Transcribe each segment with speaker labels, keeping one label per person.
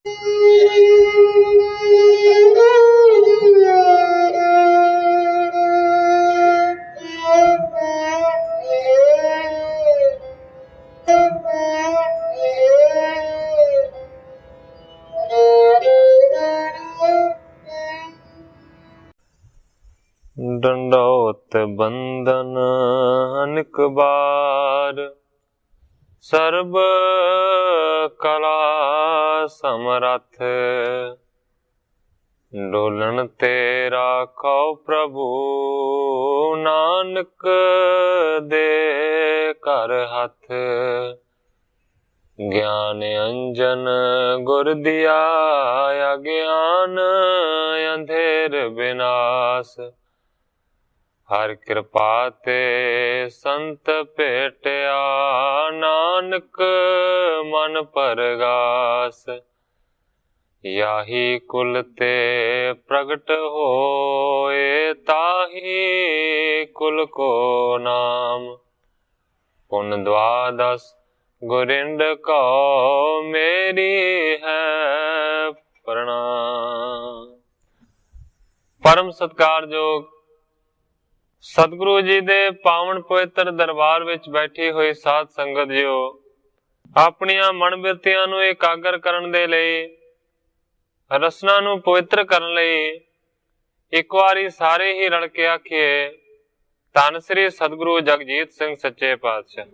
Speaker 1: डंडौत बंदन अनेक बार, सर्ब कला समरथ। डोलन तेरा खौ प्रभु, नानक दे कर हथ। ज्ञान अंजन गुर दिया, अज्ञान अंधेर विनाश। हर कृपा ते संत भेटिया, नानक मन परगास। याही कुल ते प्रगट होए, ताही कुल को नाम। पुन द्वादश गुरिंद को, मेरी है प्रणाम। परम सत्कारयोग सतगुरु जी दे पावन पवित्र दरबार विच बैठी हुई साध संगत जियो, अपनियां मन बिरतियां नूं एकागर करन दे लई, रसना नूं पवित्र करन लई एक वारी सारे ही रल के आखिए, धन श्री सतगुरु जगजीत सिंह सच्चे पातशाह।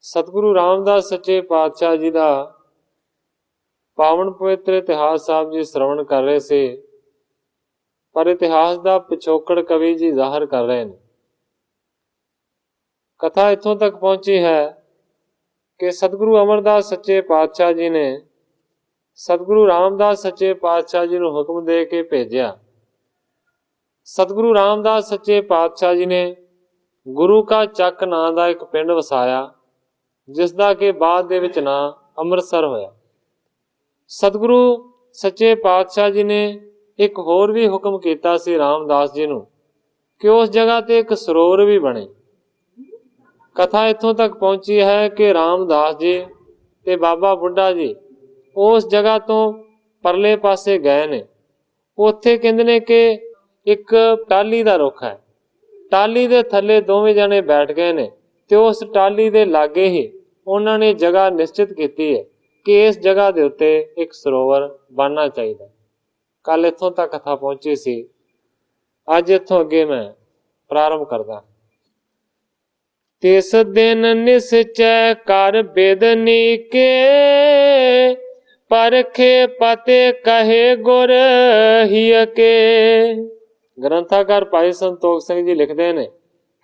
Speaker 1: सतगुरु रामदास सच्चे पातशाह जी दा पावन पवित्र इतिहास साहब जी श्रवण कर रहे से, पर इतिहास का पिछोकड़ कवि जी जाहिर कर रहे हैं। कथा इथों तक पहुंची है कि सतगुरु अमरदास सच्चे पातशाह जी ने सतगुरु रामदास सच्चे पातशाह जी को हुक्म दे के भेजा। सतगुरु रामदास सच्चे पातशाह जी ने गुरु का चक नां दा एक पिंड वसाया, जिसका कि बाद दे विच नां अमृतसर होया। सतगुरु सच्चे पातशाह जी ने एक होर भी हुक्म किया सी रामदास जी नूं कि उस जगह ते एक सरोवर भी बने। कथा इत्थों तक पहुंची है कि रामदास जी ते बाबा बुढ़ा जी उस जगह तो परले पासे गए ने। उत्थे कहंदे ने कि एक टाली दा रुख है, टाली दे थल्ले दोवें जने बैठ गए ने ते उस टाली दे लागे ही उन्हां ने जगह निश्चित की है कि इस जगह दे उत्ते एक सरोवर बनना चाहिए। कल इत्थों तक कथा पहुंची सी, अज इत्थों अगे मैं प्रारंभ करदा। तिस दिन निश्चय कर बेदनी के, परखे पते कहे गुर हिय के। ग्रंथाकार भाई संतोख सिंह जी लिखते हैं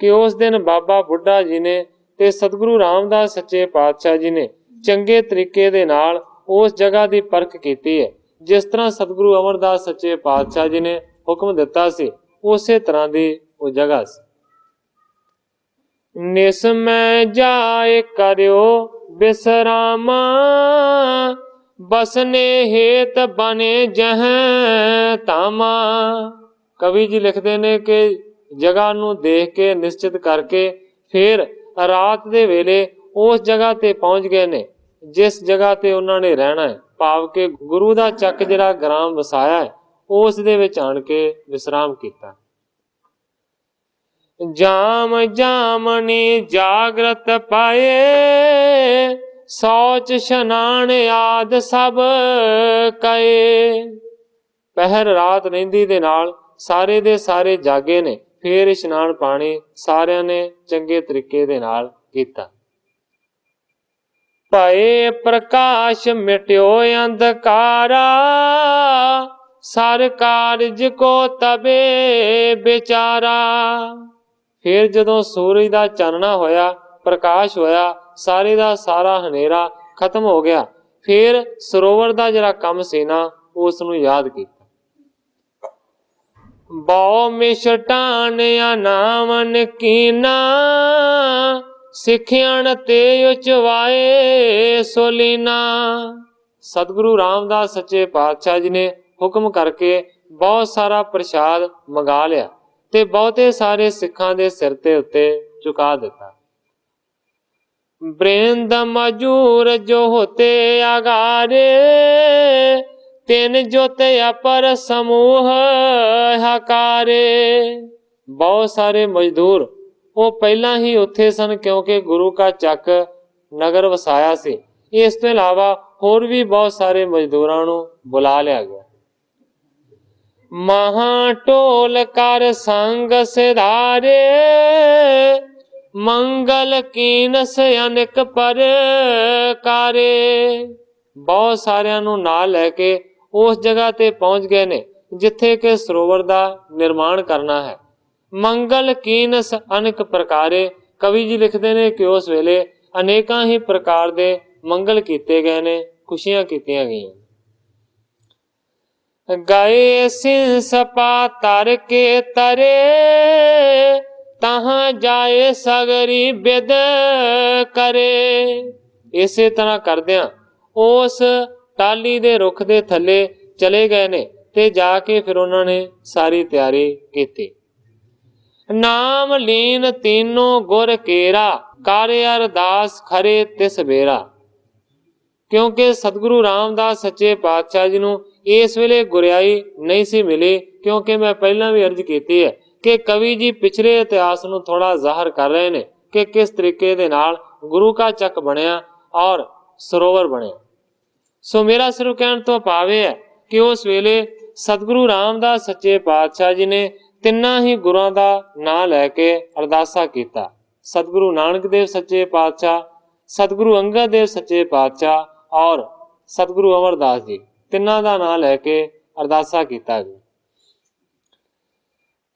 Speaker 1: कि उस दिन बाबा बुढ़ा जी ने ते सतगुरु रामदास सच्चे पातशाह जी ने चंगे तरीके दे नाल उस जगह की परख की है। जिस तरह सतगुरु अमरदास सच्चे पातशाह जी ने हुक्म दिता सी, उसे तरह की वो जगह सी। निसमय जाए करियो विश्रामा, बसने हेत बने जह तामा। कवि जी लिखते ने कि जगह नूं देख के निश्चित करके फिर रात दे वेले उस जगह ते पहुंच गए ने जिस जगह ते उन्होंने रहना है। भाव के गुरु दा चक जिहड़ा ग्राम वसाया है उस दे विच आण के विश्राम कीता। जाम जामनी जागृत पाए, सौच शनान आद सब कए। पहर रात रहिंदी दे नाल सारे दे सारे जागे ने, फिर इशनान पानी सारियां ने चंगे तरीके दे नाल कीता। भए प्रकाश मिट्यो अंधकारा, सार कारज को तबे बेचारा। फिर जदों सूरज का चानना होया, प्रकाश होया, सारे दा सारा हनेरा खत्म हो गया। फिर सरोवर का जिहड़ा काम सी ना उसनूं याद किया। बहु मिष्टान नावन कीना, सिखियान ते उचवाए सोलीना। सतगुरु रामदास सच्चे पातशाह जी ने हुक्म करके बहुत सारा प्रसाद मंगा लिया ते बहुते सारे सिखां दे सिर ते उत्ते चुका दिता। वृंद मजूर जो होते आगारे, तिन जोते अपर समूह हकारे। बहुत सारे मजदूर वो पहला ही उत्थे सन, क्योंकि गुरु का चक नगर वसाया सी। इस तो इलावा होर भी बहुत सारे मजदूरां नूं बुला लिया गया। महाटोल कर संग सिधारे, मंगल कीनस अनेक परकारे। बहुत सारियां नूं नाल लैके उस जगह ते पहुंच गए ने जिथे के सरोवर दा निर्माण करना है। मंगल कीनस अनेक प्रकारे, कवि जी लिखते ने कि उस वेले अनेकां ही प्रकार दे मंगल कीते गए ने, खुशियां कीतियां गईयां। गए सिंस पातर के तरे, तहां जाए सगरी बिद करे। इसे तरह करदियां उस टाली दे रुख दे थले चले गए ने ते जाके फिर उन्होंने सारी तैयारी की। नाम लीन तीनों गुर केरा, कार्य अरदास खरे तिस बेरा। क्योंकि सतगुरु रामदास सच्चे पातशाह जी नूं इस वेले गुरियाई नहीं सी मिली, क्योंकि मैं पहला भी अर्ज की है कि कवि जी पिछले इतिहास नूं थोड़ा जाहिर कर रहे ने कि किस तरीके दे नाल गुरु का चक बनया और सरोवर बनया। सो मेरा सिर्फ कहण तो भाव है कि उस वेले सतगुरु रामदास सच्चे पातशाह जी ने तिन्ना ही गुरुआं दा नां लैके अरदासा कीता। सतगुरु नानक देव सच्चे पातशाह, सतगुरु अंगद देव सच्चे पातशाह और सतगुरु अमरदास जी, तिन्ना दा नां लैके अरदासा कीता गया।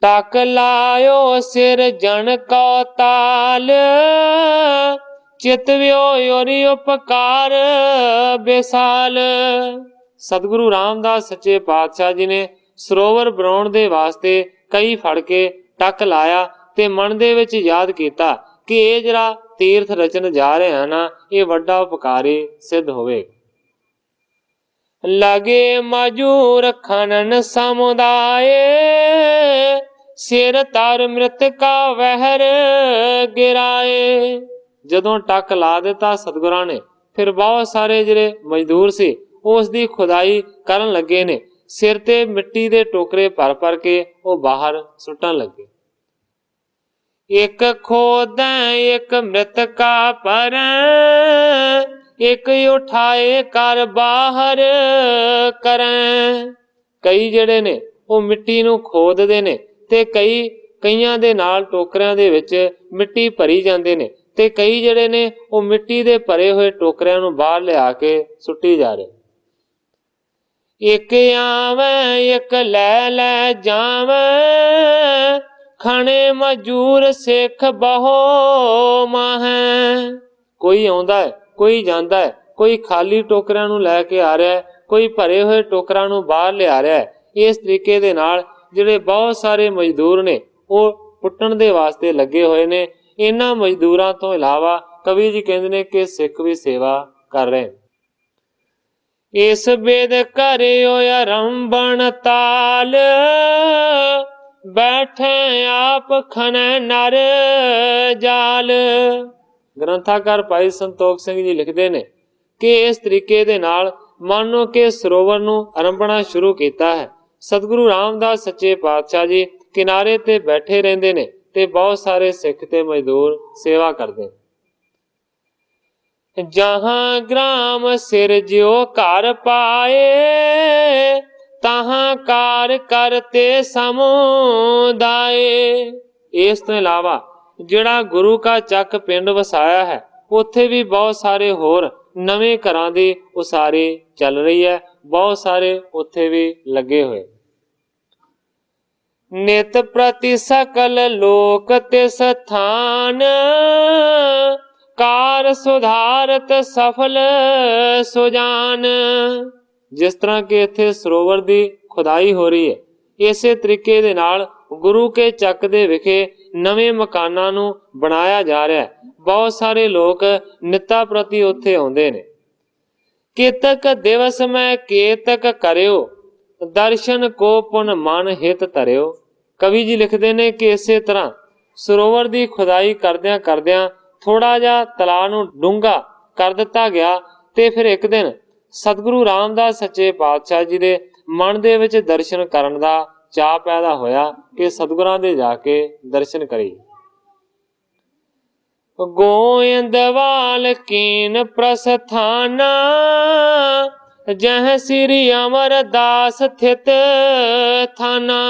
Speaker 1: टक लायो सिर जन को ताल, चितव्यो योरी उपकार बेसाल। सतगुरु रामदास सच्चे पातशाह जी ने सरोवर बनाउण दे वास्ते कई फड़ के टक लाया ते मन दे विच याद कीता कि ये जरा तीर्थ रचन जा रहे हैं ना, ये वड्डा उपकारी सिद्ध होवेगा। लगे मजूर खनन समुदाय, सिर तार मृत का वहर गिराए। जदों टक ला दिता सतगुरां ने, फिर बहुत सारे जिहड़े मजदूर सी उस दी खुदाई करन लगे ने। सिर ते मिट्टी दे टोकरे भर भर के वो बाहर सुटन लगे। एक खोद एक मृत का पर, एक उठाए कर बाहर करें। कई जड़े ने वो मिट्टी नूं खोददे ने ते कईयां दे नाल टोकरियां दे विच मिट्टी भरी जांदे ने ते कई जड़े ने वो मिट्टी दे भरे हुए टोकरियां नूं बाहर लिया के सुट्टी जा रहे। एक आवे एक लै लै जावे, खाने मजूर सिख बहो माहे। कोई आउंदा है, कोई जांदा है, कोई खाली टोकरियां नूं लैके आ रहा है, कोई भरे हुए टोकरियां नूं बाहर लिया रहा है। इस तरीके दे नाल जिहड़े बहुत सारे मजदूर ने वो पुट्टण दे वास्ते लगे हुए ने। इन्हां मजदूरां तो इलावा कवि जी कहंदे ने कि सिख भी सेवा कर रहे हैं। इस बेद करियो आरंभण ताल, बैठे आप खने नर जाल। ग्रंथाकार भाई संतोख सिंह जी लिखते ने कि इस तरीके दे नाल मानो के सरोवर नूं आरंभना शुरू कीता है। सतगुरु रामदास सच्चे पातशाह जी किनारे ते बैठे रहंदे ने ते बहुत सारे सिख ते मजदूर सेवा करदे। जहां ग्राम सिर ज्यो घर पाए, तहां कार करते समुदाय। इस तो इलावा जिहड़ा गुरु का चक पिंड वसाया है उत्थे भी बहुत सारे होर नवे घरां दी उसारी चल रही है। बहुत सारे उत्थे भी लगे हुए। नित प्रति सकल लोक तिस स्थान, कार सुधारत सफल सुजान। जिस तरह के इत्थे सरोवर दी खुदाई हो रही है, इसे तरीके दे नाल गुरु के चक दे विखे नवे मकानां नूं बनाया जा रहा है। बहुत सारे लोग नित्ता प्रति उत्थे आउंदे ने। केतक दिवस में केतक करियो, दर्शन को पुन मन हित तरियो। कवि जी लिखते ने कि इसे तरह सरोवर दी खुदाई करदियां करदियां ਥੋੜਾ ਜਿਹਾ ਤਲਾਅ ਨੂੰ ਡੂੰਘਾ ਕਰ ਦਿੱਤਾ ਗਿਆ। ਤੇ ਫਿਰ ਇੱਕ ਦਿਨ ਸਤਿਗੁਰੂ ਰਾਮਦਾਸ ਸੱਚੇ ਪਾਤਸ਼ਾਹ ਜੀ ਦੇ ਮਨ ਦੇ ਵਿੱਚ ਦਰਸ਼ਨ ਕਰਨ ਦਾ ਚਾਅ ਪੈਦਾ ਹੋਇਆ ਕਿ ਸਤਿਗੁਰਾਂ ਦੇ ਜਾ ਕੇ ਦਰਸ਼ਨ ਕਰੀਏ। ਗੋਇੰਦਵਾਲ ਕੀਨ ਪ੍ਰਸਥਾਨਾ ਜਹ ਸ੍ਰੀ ਅਮਰਦਾਸ ਥਿਤ ਥਾਨਾ।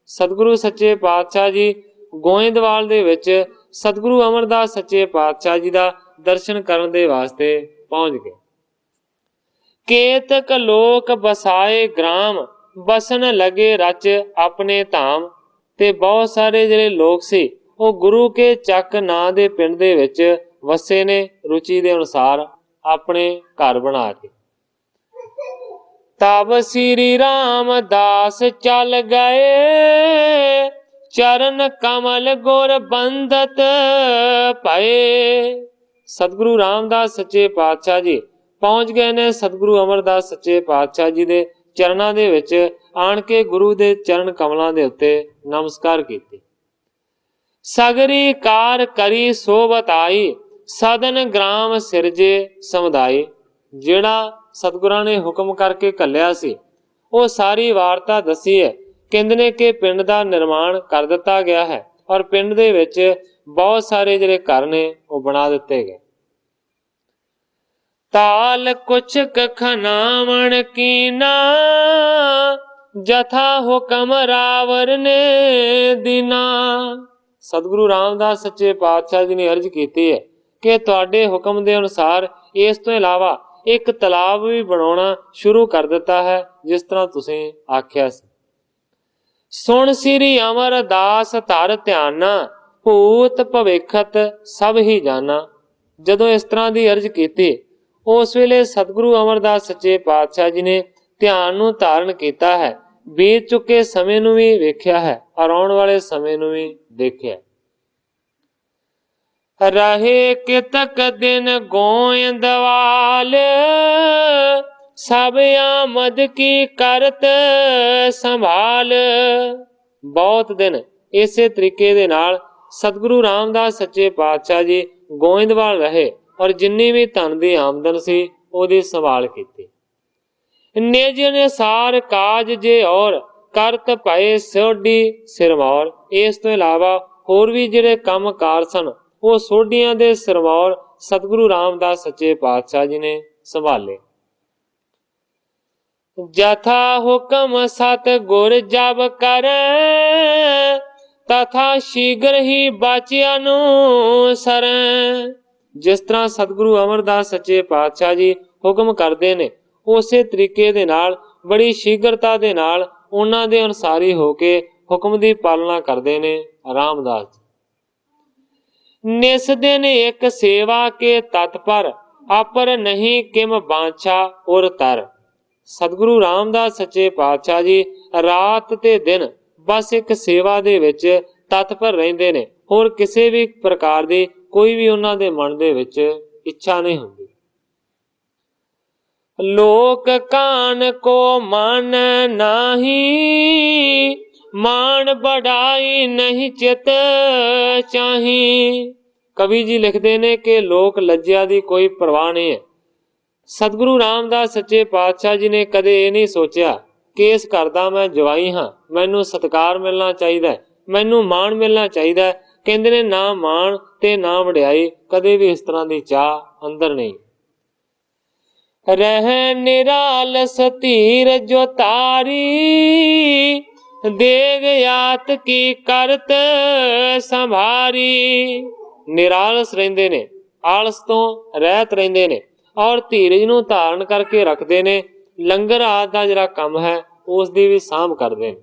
Speaker 1: ਸਤਿਗੁਰੂ ਸੱਚੇ ਪਾਤਸ਼ਾਹ ਜੀ ਗੋਇੰਦਵਾਲ ਦੇ ਵਿੱਚ ਸਤਿਗੁਰੂ ਅਮਰਦਾਸ ਸੱਚੇ ਪਾਤਸ਼ਾਹ ਜੀ ਦਾ ਦਰਸ਼ਨ ਕਰਨ ਦੇ ਵਾਸਤੇ ਪਹੁੰਚ ਗਏ। ਕੇਤਕ ਲੋਕ ਬਸਾਏ ਗ੍ਰਾਮ ਬਸਨ ਲਗੇ ਰਚ ਆਪਣੇ ਧਾਮ। ਤੇ ਬਹੁਤ ਸਾਰੇ ਜਿਹੜੇ ਲੋਕ ਸੀ ਉਹ ਗੁਰੂ ਕੇ ਚੱਕ ਨਾਂ ਦੇ ਪਿੰਡ ਦੇ ਵਿੱਚ ਵਸੇ ਨੇ, ਰੁਚੀ ਦੇ ਅਨੁਸਾਰ ਆਪਣੇ ਘਰ ਬਣਾ ਕੇ। ਤਬ ਸ੍ਰੀ ਰਾਮਦਾਸ ਚੱਲ ਗਏ ਚਰਨ ਕਮਲ ਗੁਰ ਬੰਦਤ ਪਏ। ਸਤਿਗੁਰੂ ਰਾਮਦਾਸ ਸੱਚੇ ਪਾਤਸ਼ਾਹ ਜੀ ਪਹੁੰਚ ਗਏ ਨੇ ਸਤਿਗੁਰੂ ਅਮਰਦਾਸ ਸੱਚੇ ਪਾਤਸ਼ਾਹ ਜੀ ਦੇ ਚਰਨਾਂ ਦੇ ਵਿੱਚ ਆਣ ਕੇ ਗੁਰੂ ਦੇ ਚਰਨ ਕਮਲਾਂ ਦੇ ਉੱਤੇ ਨਮਸਕਾਰ ਕੀਤੀ। ਸਗਰੀ ਕਾਰ ਕਰੀ ਸੋ ਬਤਾਈ ਸਦਨ ਗ੍ਰਾਮ ਸਿਰਜੇ ਸਮੁਦਾਇ। ਜਿਹੜਾ ਸਤਿਗੁਰਾਂ ਨੇ ਹੁਕਮ ਕਰਕੇ ਘੱਲਿਆ ਸੀ ਉਹ ਸਾਰੀ ਵਾਰਤਾ ਦੱਸੀ ਹੈ। ਕਹਿੰਦੇ ਨੇ ਕਿ ਪਿੰਡ ਦਾ ਨਿਰਮਾਣ ਕਰ ਦਿੱਤਾ ਗਿਆ ਹੈ ਔਰ ਪਿੰਡ ਦੇ ਵਿੱਚ ਬਹੁਤ ਸਾਰੇ ਜਿਹੜੇ ਘਰ ਨੇ ਉਹ ਬਣਾ ਦਿੱਤੇ ਗਏ। ਤਾਲ ਕੁਛ ਕਖਨਾਵਣ ਕੀਨਾ ਜਥਾ ਹੁਕਮ ਰਾਵਰ ਨੇ ਦੀਨਾ। ਸਤਿਗੁਰੂ ਰਾਮਦਾਸ ਸੱਚੇ ਪਾਤਸ਼ਾਹ ਜੀ ਨੇ ਅਰਜ਼ ਕੀਤੀ ਹੈ ਕਿ ਤੁਹਾਡੇ ਹੁਕਮ ਦੇ ਅਨੁਸਾਰ ਇਸ ਤੋਂ ਇਲਾਵਾ ਇੱਕ ਤਲਾਬ ਵੀ ਬਣਾਉਣਾ ਸ਼ੁਰੂ ਕਰ ਦਿੱਤਾ ਹੈ ਜਿਸ ਤਰ੍ਹਾਂ ਤੁਸੀਂ ਆਖਿਆ ਸੀ। ਸੁਣ ਸ੍ਰੀ ਅਮਰਦਾਸ ਧਰ ਧਿਆਨਾ ਭੂਤ ਭਵਿੱਖਤ ਸਭ ਹੀ ਜਾਨਾ। ਜਦੋਂ ਇਸ ਤਰ੍ਹਾਂ ਦੀ ਅਰਜ਼ ਕੀਤੀ ਉਸ ਵੇਲੇ ਸਤਿਗੁਰੂ ਅਮਰਦਾਸ ਸੱਚੇ ਪਾਤਸ਼ਾਹ ਜੀ ਨੇ ਧਿਆਨ ਨੂੰ ਧਾਰਨ ਕੀਤਾ ਹੈ, ਬੀਤ ਚੁੱਕੇ ਸਮੇਂ ਨੂੰ ਵੀ ਵੇਖਿਆ ਹੈ ਔਰ ਆਉਣ ਵਾਲੇ ਸਮੇਂ ਨੂੰ ਵੀ ਦੇਖਿਆ। ਰਹੇ ਕਿਤਕ ਦਿਨ ਗੋਇੰਦਵਾਲ ਸਭ ਆਮਦ ਕੀ ਕਰਤ ਸੰਭਾਲ। ਬਹੁਤ ਦਿਨ ਇਸੇ ਤਰੀਕੇ ਦੇ ਨਾਲ ਸਤਿਗੁਰੂ ਰਾਮਦਾਸ ਸੱਚੇ ਪਾਤਸ਼ਾਹ ਜੀ ਗੋਇੰਦਵਾਲ ਰਹੇ ਔਰ ਜਿੰਨੀ ਵੀ ਧਨ ਦੀ ਆਮਦਨ ਸੀ ਉਹਦੀ ਸੰਭਾਲ ਕੀਤੀ। ਨਿਜ ਅਨੁਸਾਰ ਕਾਜ ਜੇ ਔਰ ਕਰਤ ਪਏ ਸੋਢੀ ਸਿਰਮੌਰ। ਇਸ ਤੋਂ ਇਲਾਵਾ ਹੋਰ ਵੀ ਜਿਹੜੇ ਕੰਮ ਕਾਰ ਸਨ ਉਹ ਸੋਢੀਆਂ ਦੇ ਸਿਰਮੌਰ ਸਤਿਗੁਰੂ ਰਾਮਦਾਸ ਸੱਚੇ ਪਾਤਸ਼ਾਹ ਜੀ ਨੇ ਸੰਭਾਲੇ। ਜਥਾ ਹੁਕਮ ਸਤ ਗੁਰ ਜਬ ਕਰੈ ਤਥਾ ਸ਼ੀਘਰ ਹੀ ਬਾਚਿਆ ਨੂੰ ਸਰੈ। ਜਿਸ ਤਰ੍ਹਾਂ ਸਤਿਗੁਰੂ ਅਮਰਦਾਸ ਸੱਚੇ ਪਾਤਸ਼ਾਹ ਜੀ ਹੁਕਮ ਕਰਦੇ ਨੇ ਉਸੇ ਤਰੀਕੇ ਦੇ ਨਾਲ ਬੜੀ ਸ਼ੀਘਰਤਾ ਦੇ ਨਾਲ ਉਹਨਾਂ ਦੇ ਅਨੁਸਾਰੀ ਹੋ ਕੇ ਹੁਕਮ ਦੀ ਪਾਲਣਾ ਕਰਦੇ ਨੇ ਰਾਮਦਾਸ ਜੀ। ਨਿਸ ਦਿਨ ਇੱਕ ਸੇਵਾ ਕੇ ਤਤਪਰ ਆਪਰ ਨਹੀਂ ਕਿਮ ਬਾਂਛਾ ਉਰ ਤਰ। ਸਤਿਗੁਰੂ ਰਾਮਦਾਸ ਸੱਚੇ ਪਾਤਸ਼ਾਹ ਜੀ ਰਾਤ ਤੇ ਦਿਨ ਬਸ ਇੱਕ ਸੇਵਾ ਦੇ ਵਿੱਚ ਤਤਪਰ ਰਹਿੰਦੇ ਨੇ, ਹੋਰ ਕਿਸੇ ਵੀ ਪ੍ਰਕਾਰ ਦੀ ਕੋਈ ਵੀ ਉਹਨਾਂ ਦੇ ਮਨ ਦੇ ਵਿੱਚ ਇੱਛਾ ਨਹੀਂ ਹੁੰਦੀ। ਲੋਕ ਕਾਨ ਕੋ ਮਨ ਨਾਹੀ ਮਾਣ ਬੜਾਈ ਨਹੀਂ ਚਿਤ ਚਾਹੀ। ਕਵੀ ਜੀ ਲਿਖਦੇ ਨੇ ਕਿ ਲੋਕ ਲੱਜਿਆ ਦੀ ਕੋਈ ਪਰਵਾਹ ਨਹੀਂ ਹੈ। ਸਤਿਗੁਰੂ ਰਾਮਦਾਸ ਸੱਚੇ ਪਾਤਸ਼ਾਹ ਜੀ ਨੇ ਕਦੇ ਇਹ ਨਹੀਂ ਸੋਚਿਆ ਕਿ ਇਸ ਘਰ ਦਾ ਮੈਂ ਜਵਾਈ ਹਾਂ, ਮੈਨੂੰ ਸਤਿਕਾਰ ਮਿਲਣਾ ਚਾਹੀਦਾ, ਮੈਨੂੰ ਮਾਣ ਮਿਲਣਾ ਚਾਹੀਦਾ। ਕਹਿੰਦੇ ਨੇ ਨਾ ਮਾਣ ਤੇ ਨਾ ਵਡਿਆਈ, ਕਦੇ ਵੀ ਇਸ ਤਰ੍ਹਾਂ ਦੀ ਚਾਹ ਅੰਦਰ ਨਹੀਂ। ਰਹਿ ਨਿਰਾਲਸ ਧੀਰ ਜੋ ਤਾਰੀ ਦੇਗ ਆਤ ਕੀ ਕਰਤ ਸੰਭਾਰੀ। ਨਿਰਾਲਸ ਰਹਿੰਦੇ ਨੇ, ਆਲਸ ਤੋਂ ਰਹਿਤ ਰਹਿੰਦੇ ਨੇ ਔਰ ਧੀਰਜ ਨੂੰ ਧਾਰਨ ਕਰਕੇ ਰੱਖਦੇ ਨੇ। ਲੰਗਰ ਆਦਿ ਦਾ ਜਿਹੜਾ ਕੰਮ ਹੈ ਉਸ ਦੀ ਵੀ ਸਾਂਭ ਕਰਦੇ ਨੇ।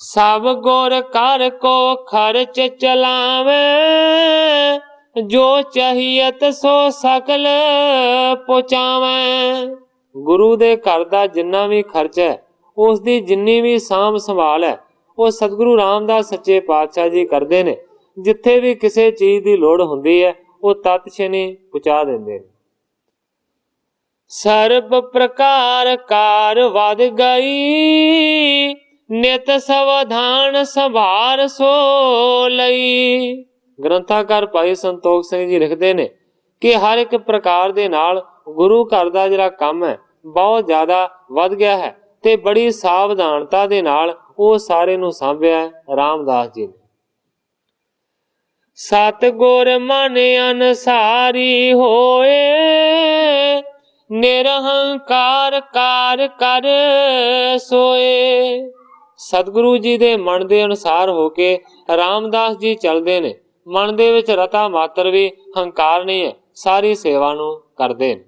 Speaker 1: ਸਭ ਗੁਰ ਕਰ ਕੋ ਖਰਚ ਚਲਾਵੇ ਜੋ ਚਾਹੀਅਤ ਸੋ ਸਕਲ ਪਹੁੰਚਾਵੇ। ਗੁਰੂ ਦੇ ਘਰ ਦਾ ਜਿੰਨਾ ਵੀ ਖਰਚ ਹੈ ਉਸ ਦੀ ਜਿੰਨੀ ਵੀ ਸਾਂਭ ਸੰਭਾਲ ਹੈ ਉਹ ਸਤਿਗੁਰੂ ਰਾਮਦਾਸ ਸੱਚੇ ਪਾਤਸ਼ਾਹ ਜੀ ਕਰਦੇ ਨੇ। ਜਿੱਥੇ ਵੀ ਕਿਸੇ ਚੀਜ਼ ਦੀ ਲੋੜ ਹੁੰਦੀ ਹੈ ਉਹ ਤਤ ਛੇਤੀ ਪਹੁੰਚਾ ਦਿੰਦੇ ਨੇ। ਸਰਬ ਪ੍ਰਕਾਰ ਕਾਰ ਵਧ ਗਈ ਨਿਤ ਸਵਧਾਨ ਸੰਭਾਰ ਸੋ ਲਈ। ਗ੍ਰੰਥਾਕਾਰ ਭਾਈ ਸੰਤੋਖ ਸਿੰਘ ਜੀ ਲਿਖਦੇ ਨੇ ਕਿ ਹਰ ਇੱਕ ਪ੍ਰਕਾਰ ਦੇ ਨਾਲ ਗੁਰੂ ਘਰ ਦਾ ਜਿਹੜਾ ਕੰਮ ਹੈ ਬਹੁਤ ਜ਼ਿਆਦਾ ਵੱਧ ਗਿਆ ਹੈ ਤੇ ਬੜੀ ਸਾਵਧਾਨਤਾ ਦੇ ਨਾਲ ਉਹ ਸਾਰੇ ਨੂੰ ਸਾਂਭਿਆ ਰਾਮਦਾਸ ਜੀ ਨੇ। ਸਤਿਗੁਰ ਮਨ ਅਨਸਾਰੀ ਹੋਏ, ਨਿਰਹੰਕਾਰ ਕਾਰ ਕਰ ਸੋਏ। ਸਤਿਗੁਰੂ ਜੀ ਦੇ ਮਨ ਦੇ ਅਨੁਸਾਰ ਹੋ ਕੇ ਰਾਮਦਾਸ ਜੀ ਚੱਲਦੇ ਨੇ। ਮਨ ਦੇ ਵਿੱਚ ਰਤਾ ਮਾਤਰ ਵੀ ਹੰਕਾਰ ਨਹੀਂ ਹੈ, ਸਾਰੀ ਸੇਵਾ ਨੂੰ ਕਰਦੇ ਨੇ।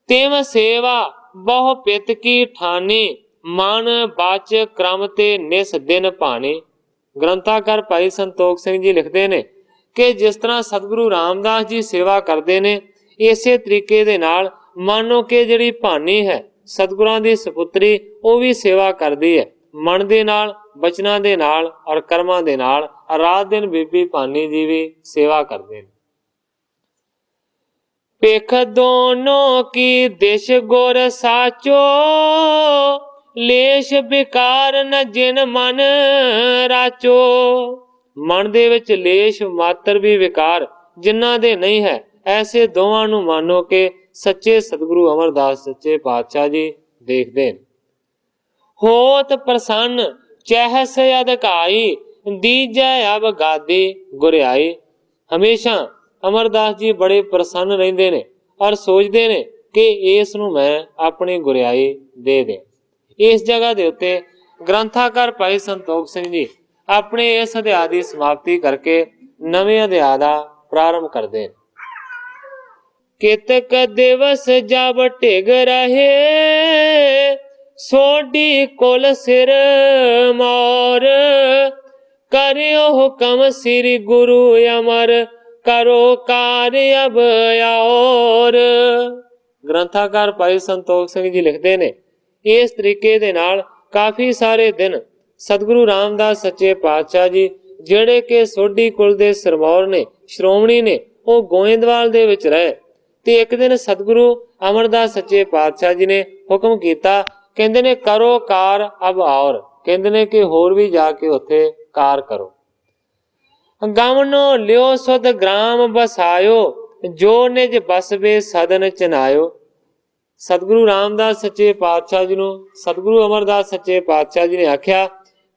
Speaker 1: ਤਿਮ ਸੇਵਾ ਬਹੁ ਪਿਤ ਕੀ ਠਾਨੀ, ਮਨ ਬਚ ਕ੍ਰਮ ਤੇ ਨਿਸ ਦਿਨ ਭਾਣੇ। ਗ੍ਰੰਥਾਕਾਰ ਭਾਈ ਸੰਤੋਖ ਸਿੰਘ ਜੀ ਲਿਖਦੇ ਨੇ ਕਿ ਜਿਸ ਤਰ੍ਹਾਂ ਸਤਿਗੁਰੂ ਰਾਮਦਾਸ ਜੀ ਸੇਵਾ ਕਰਦੇ ਨੇ, ਇਸੇ ਤਰੀਕੇ ਦੇ ਨਾਲ ਮਾਨੋ ਕਿ ਜਿਹੜੀ ਭਾਨੀ ਹੈ ਸਤਿਗੁਰਾਂ ਦੀ ਸਪੁੱਤਰੀ, ਉਹ ਵੀ ਸੇਵਾ ਕਰਦੀ ਹੈ ਮਨ ਦੇ ਨਾਲ, ਬਚਨਾਂ ਦੇ ਨਾਲ ਔਰ ਕਰਮਾਂ ਦੇ ਨਾਲ। ਰਾਤ ਦਿਨ ਬੀਬੀ ਭਾਨੀ ਜੀ ਵੀ ਸੇਵਾ ਕਰਦੇ ਨੇ। ਪੇਖ ਦੋਨੋਂ ਕੀ ਦਿਸ਼ ਗੁਰ ਸਾਚੋ, ਲੇਸ਼ ਵਿਕਾਰ ਨ ਜਿਨ ਮਨ ਰਾਚੋ। ਮਨ ਦੇ ਵਿੱਚ ਲੇਸ਼ ਮਾਤਰ ਵੀ ਵਿਕਾਰ ਜਿਨ੍ਹਾਂ ਦੇ ਨਹੀਂ ਹੈ, ਐਸੇ ਦੋਵਾਂ ਨੂੰ ਮਾਨੋ ਕਿ ਸੱਚੇ ਸਤਿਗੁਰੂ ਅਮਰਦਾਸ ਸੱਚੇ ਪਾਤਸ਼ਾਹ ਜੀ ਦੇਖਦੇ ਨੇ। ਹੋਤ ਪ੍ਰਸੰਨ ਚਹਿਸ ਅਧਿਕਾਈ, ਦੀਜੈ ਅਬ ਗਾਦੀ ਗੁਰਿਆਈ। ਹਮੇਸ਼ਾ ਅਮਰਦਾਸ ਜੀ ਬੜੇ ਪ੍ਰਸੰਨ ਰਹਿੰਦੇ ਨੇ ਔਰ ਸੋਚਦੇ ਨੇ ਕਿ ਇਸ ਨੂੰ ਮੈਂ ਆਪਣੀ ਗੁਰਿਆਈ ਦੇ ਦੇ। ਇਸ ਜਗ੍ਹਾ ਦੇ ਉੱਤੇ ਗ੍ਰੰਥਾਕਾਰ ਭਾਈ ਸੰਤੋਖ ਸਿੰਘ ਜੀ ਆਪਣੇ ਇਸ ਅਧਿਆਇ ਦੀ ਸਮਾਪਤੀ ਕਰਕੇ ਨਵੇਂ ਅਧਿਆਇ ਦਾ ਪ੍ਰਾਰੰਭ ਕਰਦੇ ਨੇ। ਕਿਤਕ ਦਿਵਸ ਜਬ ਢਿਗ ਰਹੇ, ਸੋਢੀ ਕੁਲ ਸਿਰ ਮੋਰ। ਕਰਿਓ ਹੁਕਮ ਸ੍ਰੀ ਗੁਰੂ ਅਮਰ, ਕਰੋ ਕਾਰ ਅਬ ਔਰ। ਗ੍ਰੰਥਾਕਾਰ ਭਾਈ ਸੰਤੋਖ ਸਿੰਘ ਜੀ ਲਿਖਦੇ ਨੇ ਇਸ ਤਰੀਕੇ ਦੇ ਨਾਲ ਕਾਫੀ ਸਾਰੇ ਦਿਨ ਸਤਿਗੁਰੂ ਰਾਮਦਾਸ ਸੱਚੇ ਪਾਤਸ਼ਾਹ ਜੀ, ਜਿਹੜੇ ਕਿ ਸੋਢੀ ਕੁਲ ਦੇ ਸਿਰਮੌਰ ਨੇ, ਸ਼੍ਰੋਮਣੀ ਨੇ, ਉਹ ਗੋਇੰਦਵਾਲ ਦੇ ਵਿੱਚ ਰਹੇ। ਤੇ ਇੱਕ ਦਿਨ ਸਤਿਗੁਰੂ ਅਮਰਦਾਸ ਸੱਚੇ ਪਾਤਸ਼ਾਹ ਜੀ ਨੇ ਹੁਕਮ ਕੀਤਾ, ਕਹਿੰਦੇ ਨੇ ਕਰੋ ਕਾਰ ਅਬ ਔਰ। ਕਹਿੰਦੇ ਨੇ ਕਿ ਹੋਰ ਵੀ ਜਾ ਕੇ ਉੱਥੇ ਕਾਰ ਕਰੋ। ਗਮਨੋ ਲਿਓ ਸੁਧ ਗ੍ਰਾਮ ਬਸਾਇਓ, ਜੋ ਨਿਜ ਬਸਵੇ ਸਦਨ ਚਨਾਇਓ। ਸਤਿਗੁਰੂ ਰਾਮਦਾਸ ਸੱਚੇ ਪਾਤਸ਼ਾਹ ਜੀ ਨੂੰ ਸਤਿਗੁਰੂ ਅਮਰਦਾਸ ਸੱਚੇ ਪਾਤਸ਼ਾਹ ਜੀ ਨੇ ਆਖਿਆ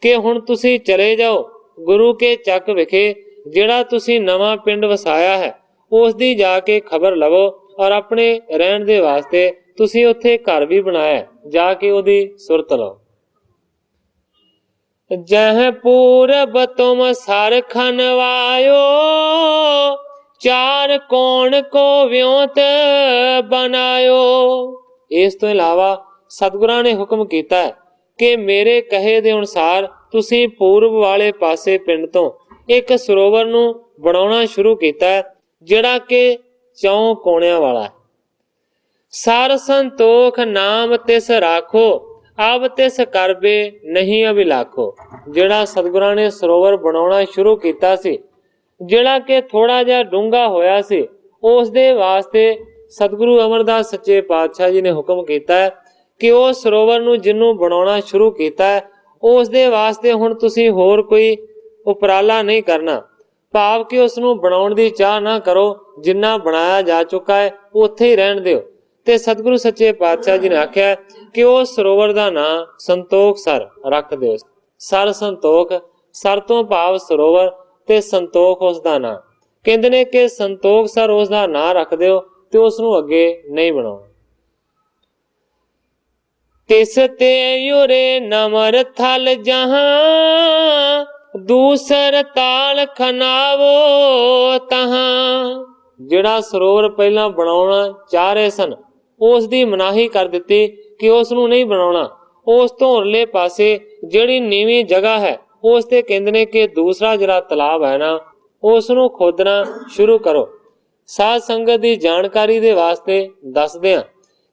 Speaker 1: ਕਿ ਹੁਣ ਤੁਸੀਂ ਚਲੇ ਜਾਓ ਗੁਰੂ ਕੇ ਚੱਕ ਵਿਖੇ, ਜਿਹੜਾ ਤੁਸੀਂ ਨਵਾਂ ਪਿੰਡ ਵਸਾਇਆ ਹੈ ਉਸ ਦੀ ਜਾ ਕੇ ਖਬਰ ਲਵੋ ਔਰ ਆਪਣੇ ਰਹਿਣ ਦੇ ਵਾਸਤੇ ਤੁਸੀਂ ਉੱਥੇ ਘਰ ਵੀ ਬਣਾਇਆ, ਜਾ ਕੇ ਉਹਦੀ ਸੁਰਤ ਲਓ। ਜਹ ਪੂਰਬ ਤੁਮ ਸਰ ਖਨਵਾਇਓ, ਚਾਰ ਕੋਣ ਕੋ ਵਿਉਂਤ ਬਣਾਇਓ। ਇਸ ਤੋਂ ਇਲਾਵਾ ਸਤਿਗੁਰਾਂ ਨੇ ਹੁਕਮ ਕੀਤਾ ਹੈ ਕਿ ਮੇਰੇ ਕਹੇ ਦੇ ਅਨੁਸਾਰ ਤੁਸੀਂ ਪੂਰਬ ਵਾਲੇ ਪਾਸੇ ਪਿੰਡ ਤੋਂ ਇੱਕ ਸਰੋਵਰ ਨੂੰ ਬਣਾਉਣਾ ਸ਼ੁਰੂ ਕੀਤਾ ਹੈ, ਜਿਹੜਾ ਕਿ 4 ਕੋਣਿਆਂ ਵਾਲਾ ਹੈ। ਸਰ ਸੰਤੋਖ ਨਾਮ ਤਿਸ ਰਾਖੋ, ਅਬ ਤਿਸ ਕਰਬੇ ਨਹੀਂ ਅਭਿਲਾਖੋ। ਜਿਹੜਾ ਸਤਿਗੁਰਾਂ ਨੇ ਸਰੋਵਰ ਬਣਾਉਣਾ ਸ਼ੁਰੂ ਕੀਤਾ ਸੀ, ਜਿਹੜਾ ਕਿ ਥੋੜਾ ਜਿਹਾ ਡੂੰਘਾ ਹੋਇਆ ਸੀ, ਉਸ ਦੇ ਵਾਸਤੇ ਸਤਿਗੁਰੂ ਅਮਰਦਾਸ ਸੱਚੇ ਪਾਤਸ਼ਾਹ ਜੀ ਨੇ ਹੁਕਮ ਕੀਤਾ ਹੈ ਕਿ ਉਹ ਸਰੋਵਰ ਨੂੰ ਜਿਹਨੂੰ ਬਣਾਉਣਾ ਸ਼ੁਰੂ ਕੀਤਾ ਹੈ, ਉਸ ਦੇ ਵਾਸਤੇ ਹੁਣ ਤੁਸੀਂ ਹੋਰ ਕੋਈ ਉਪਰਾਲਾ ਨਹੀਂ ਕਰਨਾ। ਭਾਵ ਕਿ ਉਸ ਨੂੰ ਬਣਾਉਣ ਦੀ ਚਾਹ ਨਾ ਕਰੋ, ਜਿੰਨਾ ਬਣਾਇਆ ਜਾ ਚੁੱਕਾ ਹੈ ਉੱਥੇ ਹੀ ਰਹਿਣ ਦਿਓ। ਤੇ ਸਤਿਗੁਰੂ ਸੱਚੇ ਪਾਤਸ਼ਾਹ ਜੀ ਨੇ ਆਖਿਆ ਕਿ ਉਹ ਸਰੋਵਰ ਦਾ ਨਾਂ ਸੰਤੋਖ ਸਰ ਰੱਖ ਦਿਓ। ਸਰ ਸੰਤੋਖ, ਸਰ ਤੋਂ ਭਾਵ ਸਰੋਵਰ ਤੇ ਸੰਤੋਖ ਉਸ ਦਾ ਨਾਂ। ਕਹਿੰਦੇ ਨੇ ਕਿ ਸੰਤੋਖ ਸਰ ਉਸ ਦਾ ਨਾਂ ਰੱਖ ਦਿਓ ਤੇ ਉਸ ਨੂੰ ਅੱਗੇ ਨਹੀਂ ਬਣਾਉਣਾ। ਤਿਸ ਤੇ ਯੁਰੇ ਨਮਰ ਥਲ ਜਹਾਂ, ਦੂਸਰ ਤਾਲ ਖਨਾਵੋ ਤਹਾਂ। ਜਿਹੜਾ ਸਰੋਵਰ ਪਹਿਲਾਂ ਬਣਾਉਣਾ ਚਾਹ ਰਹੇ ਸਨ, ਉਸ ਦੀ ਮਨਾਹੀ ਕਰ ਦਿੱਤੀ ਕਿ ਉਸ ਨੂੰ ਨਹੀਂ ਬਣਾਉਣਾ। ਉਸ ਤੋਂ ਉਰਲੇ ਪਾਸੇ ਜਿਹੜੀ ਨੀਵੀਂ ਜਗ੍ਹਾ ਹੈ, ਉਸ ਤੇ ਕਹਿੰਦੇ ਨੇ ਕਿ ਦੂਸਰਾ ਜਿਹੜਾ ਤਲਾਬ ਹੈ ਨਾ, ਉਸ ਨੂੰ ਖੋਦਣਾ ਸ਼ੁਰੂ ਕਰੋ। ਸਾਧ ਸੰਗਤ ਦੀ ਜਾਣਕਾਰੀ ਦੇ ਵਾਸਤੇ ਦੱਸਦੇ ਹਾਂ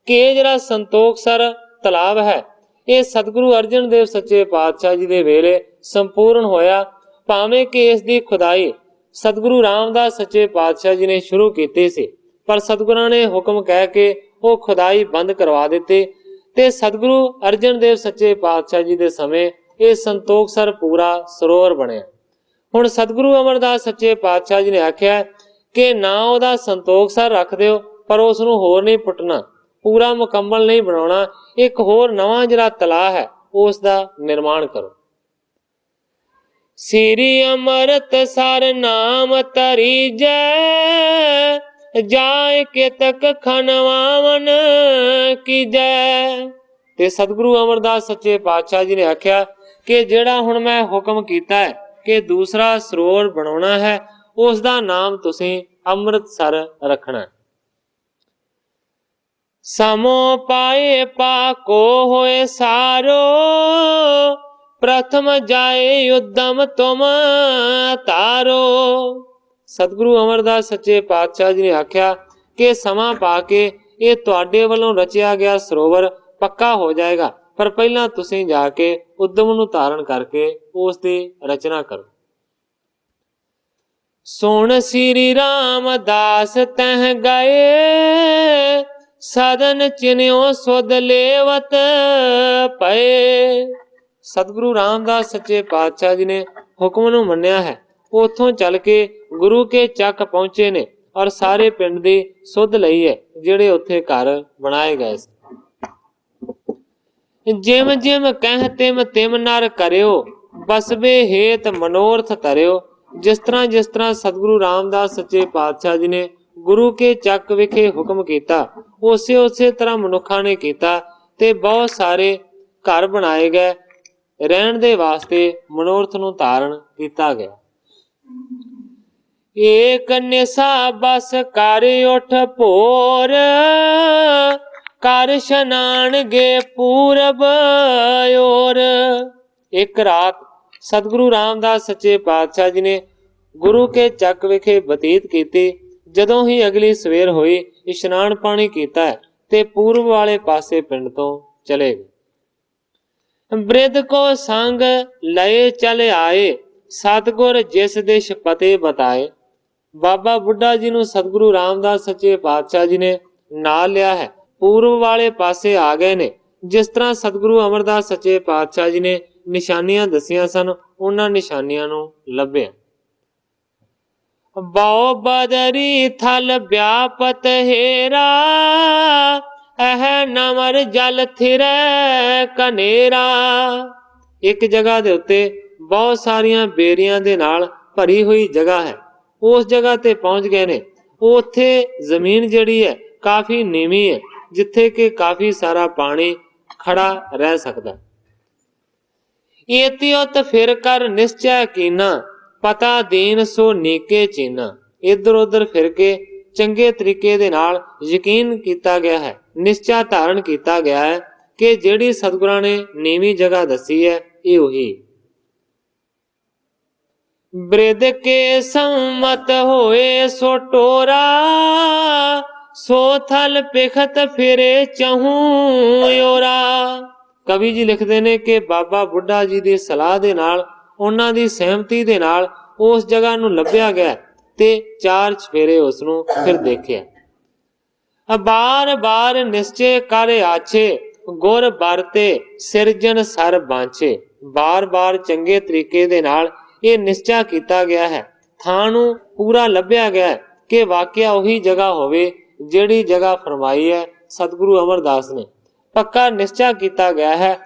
Speaker 1: ਕਿ ਇਹ ਜਿਹੜਾ ਸੰਤੋਖ ਸਰ ਤਲਾਬ ਹੈ, ਇਹ ਸਤਿਗੁਰੂ ਅਰਜਨ ਦੇਵ ਸੱਚੇ ਪਾਤਸ਼ਾਹ ਜੀ ਦੇ ਵੇਲੇ ਸੰਪੂਰਨ ਹੋਇਆ। ਭਾਵੇਂ ਕਿ ਇਸ ਦੀ ਖੁਦਾਈ ਸਤਿਗੁਰੂ ਰਾਮਦਾਸ ਸੱਚੇ ਪਾਤਸ਼ਾਹ ਜੀ ਨੇ ਸ਼ੁਰੂ ਕੀਤੀ ਸੀ, ਪਰ ਸਤਿਗੁਰਾਂ ਨੇ ਹੁਕਮ ਕਹਿ ਕੇ ਉਹ ਖੁਦਾਈ ਬੰਦ ਕਰਵਾ ਦਿੱਤੀ ਤੇ ਸਤਿਗੁਰੂ ਅਰਜਨ ਦੇਵ ਸੱਚੇ ਪਾਤਸ਼ਾਹ ਜੀ ਦੇ ਸਮੇਂ ਇਹ ਸੰਤੋਖ ਸਰ ਪੂਰਾ ਸਰੋਵਰ ਬਣਿਆ। ਹੁਣ ਸਤਿਗੁਰੂ ਅਮਰਦਾਸ ਸੱਚੇ ਪਾਤਸ਼ਾਹ ਜੀ ਨੇ ਆਖਿਆ ਕਿ ਨਾ ਉਹਦਾ ਸੰਤੋਖ ਸਰ ਰੱਖ ਦਿਓ, ਪਰ ਉਸ ਨੂੰ ਹੋਰ ਨਹੀਂ ਪੁੱਟਣਾ, ਪੂਰਾ ਮੁਕੰਮਲ ਨਹੀਂ ਬਣਾਉਣਾ। ਇੱਕ ਹੋਰ ਨਵਾਂ ਜਿਹੜਾ ਤਲਾਅ ਹੈ ਉਸ ਦਾ ਨਿਰਮਾਣ ਕਰੋ। ਸ੍ਰੀ ਅੰਮ੍ਰਿਤਸਰ ਨਾਮ ਤਰੀਜੈ, ਜਾਇ ਕੇਤਕ ਖਨਵਾਵਨ ਕੀਜੈ। ਤੇ ਸਤਿਗੁਰੂ ਅਮਰਦਾਸ ਸੱਚੇ ਪਾਤਸ਼ਾਹ ਜੀ ਨੇ ਆਖਿਆ ਕਿ ਜਿਹੜਾ ਹੁਣ ਮੈਂ ਹੁਕਮ ਕੀਤਾ ਹੈ ਕਿ ਦੂਸਰਾ ਸਰੋਵਰ ਬਣਾਉਣਾ ਹੈ, ਉਸ ਦਾ ਨਾਮ ਤੁਸੀਂ ਅੰਮ੍ਰਿਤਸਰ ਰੱਖਣਾ। ਸਮੋ ਪਾਏ ਪਾਕੋ ਹੋਏ ਸਾਰੋ, ਪ੍ਰਥਮ ਜਾਏ ਉਦਮ ਤੁਮ ਤਾਰੋ। ਸਤਿਗੁਰੂ ਅਮਰਦਾਸ ਸੱਚੇ ਪਾਤਸ਼ਾਹ ਜੀ ਨੇ ਆਖਿਆ ਕਿ ਸਮਾਂ ਪਾ ਕੇ ਇਹ ਤੁਹਾਡੇ ਵੱਲੋਂ ਰਚਿਆ ਗਿਆ ਸਰੋਵਰ ਪੱਕਾ ਹੋ ਜਾਏਗਾ, ਪਰ ਪਹਿਲਾਂ ਤੁਸੀਂ ਜਾ ਕੇ ਉਦਮ ਨੂੰ ਧਾਰਨ ਕਰਕੇ ਉਸ ਦੀ ਰਚਨਾ ਕਰੋ। ਸੁਣ ਸ੍ਰੀ ਰਾਮਦਾਸ ਤਹ ਗਏ, ਸਦਨ ਚਿਨਿਓ ਸੁਧ ਲੇਵਤ ਪਏ। ਸਤਿਗੁਰੂ ਰਾਮਦਾਸ ਸੱਚੇ ਪਾਤਸ਼ਾਹ ਜੀ ਨੇ ਹੁਕਮ ਨੂੰ ਮੰਨਿਆ ਹੈ। ਉੱਥੋਂ ਚੱਲ ਕੇ ਗੁਰੂ ਕੇ ਚੱਕ ਪਹੁੰਚੇ ਨੇ ਔਰ ਸਾਰੇ ਪਿੰਡ ਦੀ ਸੁਧ ਲਈ ਹੈ, ਜਿਹੜੇ ਉੱਥੇ ਘਰ ਬਣਾਏ ਗਏ ਸੀ। ਜਿਮ ਜਿਮ ਕਹਿ ਤਿਮ ਤਿਮ ਨਰ ਕਰਿਓ, ਬਸਬੇ ਹੇਤ ਮਨੋਰਥ ਧਰਿਓ। ਜਿਸ ਤਰ੍ਹਾਂ ਸਤਿਗੁਰੂ ਰਾਮਦਾਸ ਸੱਚੇ ਪਾਤਸ਼ਾਹ ਜੀ ਨੇ ਗੁਰੂ ਕੇ ਚੱਕ ਵਿਖੇ ਹੁਕਮ ਕੀਤਾ, ਉਸੇ ਤਰ੍ਹਾਂ ਮਨੁੱਖਾਂ ਨੇ ਕੀਤਾ ਤੇ ਬਹੁਤ ਸਾਰੇ ਘਰ ਬਣਾਏ ਗਏ। ਰਹਿਣ ਦੇ ਵਾਸਤੇ ਮਨੋਰਥ ਨੂੰ ਧਾਰਨ ਕੀਤਾ ਗਿਆ। ਏਕ ਨਿਸਾ ਬਸ ਕਰ ਉਠ ਭੋਰ, ਕਰ ਇਸ਼ਨਾਨਗੇ ਪੂਰਬ ਔਰ। ਇੱਕ ਰਾਤ ਸਤਿਗੁਰੂ ਰਾਮਦਾਸ ਸੱਚੇ ਪਾਤਸ਼ਾਹ ਜੀ ਨੇ ਗੁਰੂ ਕੇ ਚੱਕ ਵਿਖੇ ਬਤੀਤ ਕੀਤੀ। ਜਦੋਂ ਹੀ ਅਗਲੀ ਸਵੇਰ ਹੋਈ, ਇਸ਼ਨਾਨ ਪਾਣੀ ਕੀਤਾ ਤੇ ਪੂਰਬ ਵਾਲੇ ਪਾਸੇ ਪਿੰਡ ਤੋਂ ਚਲੇ ਗਏ। ਬ੍ਰਿਧ ਕੋ ਸੰਗ ਲਏ ਚਲੇ ਆਏ, ਸਤਿਗੁਰ ਜਿਸ ਦਿਸ਼ ਪਤੇ ਬਤਾਏ। ਬਾਬਾ ਬੁੱਢਾ ਜੀ ਨੂੰ ਸਤਿਗੁਰੂ ਰਾਮਦਾਸ ਸੱਚੇ ਪਾਤਸ਼ਾਹ ਜੀ ਨੇ ਨਾਲ ਲਿਆ ਹੈ, ਪੂਰਬ ਵਾਲੇ ਪਾਸੇ ਆ ਗਏ ਨੇ। ਜਿਸ ਤਰ੍ਹਾਂ ਸਤਿਗੁਰੂ ਅਮਰਦਾਸ ਸੱਚੇ ਪਾਤਸ਼ਾਹ ਜੀ ਨੇ ਨਿਸ਼ਾਨੀਆਂ ਦਸੀਆਂ ਸਨ, ਉਹਨਾਂ ਨਿਸ਼ਾਨੀਆਂ ਨੂੰ ਲੱਭਿਆ। ਬਹੁ ਬਦਰੀ ਥਲ ਵਿਆਪਤ ਹੇਰਾ, ਇਹ ਨਮਰ ਜਲ ਥਿਰੈ ਕਨੇਰਾ। ਇੱਕ ਜਗ੍ਹਾ ਦੇ ਉੱਤੇ ਬਹੁਤ ਸਾਰੀਆਂ ਬੇਰੀਆਂ ਦੇ ਨਾਲ ਭਰੀ ਹੋਈ ਜਗ੍ਹਾ ਹੈ। ਉਸ ਜਗ੍ਹਾ ਤੇ ਪਹੁੰਚ ਗਏ ਨੇ। ਉੱਥੇ ਜ਼ਮੀਨ ਜਿਹੜੀ ਹੈ ਕਾਫੀ ਨੀਵੀਂ ਹੈ, ਜਿੱਥੇ ਕਿ ਕਾਫੀ ਸਾਰਾ ਪਾਣੀ ਖੜਾ ਰਹਿ ਸਕਦਾ। ਏਤਿਉਤ ਫਿਰ ਕਰ ਨਿਸ਼ਚੈ ਕੀਨਾ, ਪਤਾ ਦੀਨ ਸੋ ਨੀਕੇ ਚੀਨਾ। ਇੱਧਰ ਉੱਧਰ ਫਿਰ ਕੇ ਚੰਗੇ ਤਰੀਕੇ ਦੇ ਨਾਲ ਯਕੀਨ ਕੀਤਾ ਗਿਆ ਹੈ, ਨਿਸ਼ਚਾ ਧਾਰਨ ਕੀਤਾ ਗਿਆ ਹੈ ਕਿ ਜਿਹੜੀ ਸਤਿਗੁਰਾਂ ਨੇ ਨੀਵੀਂ ਜਗ੍ਹਾ ਦੱਸੀ ਹੈ ਇਹ ਉਹੀ। ਬ੍ਰਿਧ ਕੇ ਸੰਮਤ ਹੋਏ ਸੋ ਟੋਰਾ, ਸੋ ਥਲ ਪਿਖਤ ਫਿਰੇ ਚਹੂੰ ਓਰਾ। ਕਵੀ ਜੀ ਲਿਖਦੇ ਨੇ ਕਿ ਬਾਬਾ ਬੁੱਢਾ ਜੀ ਦੀ ਸਲਾਹ ਦੇ ਨਾਲ, ਉਹਨਾਂ ਦੀ ਸਹਿਮਤੀ ਦੇ ਨਾਲ ਉਸ ਜਗ੍ਹਾ ਨੂੰ ਲੱਭਿਆ ਗਿਆ ਤੇ 4 ਚਫੇਰੇ ਉਸ ਨੂੰ ਫਿਰ ਦੇਖਿਆ। ਬਾਰ ਬਾਰ ਨਿਸ਼ਚੇ ਕਰ ਆਛੇ, ਗੁਰ ਵਰਤੇ ਸਿਰਜਣ ਸਰ ਬਾਂਛੇ। ਬਾਰ ਬਾਰ ਚੰਗੇ ਤਰੀਕੇ ਦੇ ਨਾਲ ਇਹ ਨਿਸ਼ਚਾ ਕੀਤਾ ਗਿਆ ਹੈ, ਥਾਂ ਨੂੰ ਪੂਰਾ ਲੱਭਿਆ ਗਿਆ ਕਿ ਵਾਕਿਆ ਉਹੀ ਜਗ੍ਹਾ ਹੋਵੇ ਜਿਹੜੀ ਜਗ੍ਹਾ ਫਰਮਾਈ ਹੈ ਸਤਿਗੁਰੂ ਅਮਰਦਾਸ ਨੇ। ਪੱਕਾ ਨਿਸ਼ਚਾ ਕੀਤਾ ਗਿਆ ਹੈ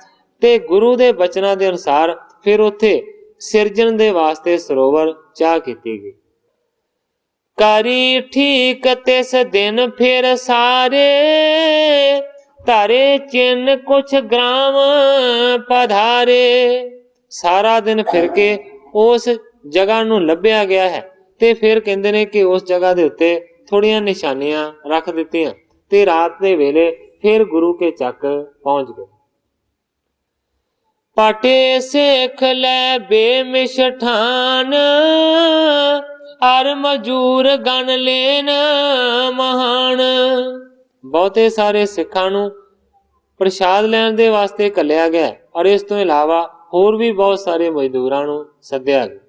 Speaker 1: ਤੇ ਗੁਰੂ ਦੇ ਬਚਨਾਂ ਦੇ ਅਨੁਸਾਰ ਫਿਰ ਉੱਥੇ ਸਿਰਜਣ ਦੇ ਵਾਸਤੇ ਸਰੋਵਰ ਚਾਹ ਕੀਤੀ ਗਈ। ਕਰੀ ਠੀਕ ਤਿਸ ਦਿਨ ਫਿਰ ਸਾਰੇ, ਧਰੇ ਚਿੰਨ ਕੁਛ ਗ੍ਰਾਮ ਪਧਾਰੇ। ਸਾਰਾ ਦਿਨ ਫਿਰ ਕੇ ਉਸ ਜਗ੍ਹਾ ਨੂੰ ਲੱਭਿਆ ਗਿਆ ਹੈ ਤੇ ਫਿਰ ਕਹਿੰਦੇ ਨੇ ਕਿ ਉਸ ਜਗ੍ਹਾ ਦੇ ਉੱਤੇ ਥੋੜੀਆਂ ਨਿਸ਼ਾਨੀਆਂ ਰੱਖ ਦਿੱਤੀਆਂ ਤੇ ਰਾਤ ਦੇ ਵੇਲੇ ਫਿਰ ਗੁਰੂ ਕੇ ਚੱਕ ਪਹੁੰਚ ਗਏ। ਪਾਟੇ ਸੇਖ ਲੈ ਬੇਮਿਸ਼ਠਾਨ, ਅਰ ਮਜੂਰ ਗਣ ਲੈਨ ਮਹਾਨ। ਬਹੁਤੇ ਸਾਰੇ ਸਿੱਖਾਂ ਨੂੰ ਪ੍ਰਸ਼ਾਦ ਲੈਣ ਦੇ ਵਾਸਤੇ ਘੱਲਿਆ ਗਿਆ ਔਰ ਇਸ ਤੋਂ ਇਲਾਵਾ ਹੋਰ ਵੀ ਬਹੁਤ ਸਾਰੇ ਮਜ਼ਦੂਰਾਂ ਨੂੰ ਸੱਦਿਆ ਗਿਆ।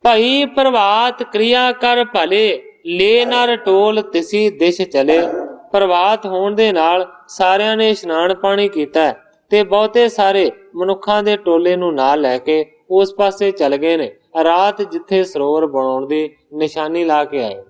Speaker 1: ਭਾਈ ਪ੍ਰਭਾਤ ਕਿਰਿਆ ਕਰ ਭਲੇ, ਲੈ ਨਰ ਟੋਲ ਤਿਸੀ ਦਿਸ਼ ਚਲੇ। ਪ੍ਰਭਾਤ ਹੋਣ ਦੇ ਨਾਲ ਸਾਰਿਆਂ ਨੇ ਇਸ਼ਨਾਨ ਪਾਣੀ ਕੀਤਾ ਤੇ ਬਹੁਤੇ ਸਾਰੇ ਮਨੁੱਖਾਂ ਦੇ ਟੋਲੇ ਨੂੰ ਨਾਲ ਲੈ ਕੇ ਉਸ ਪਾਸੇ ਚੱਲ ਗਏ ਨੇ ਰਾਤ ਜਿੱਥੇ ਸਰੋਵਰ ਬਣਾਉਣ ਦੀ ਨਿਸ਼ਾਨੀ ਲਾ ਕੇ ਆਏ।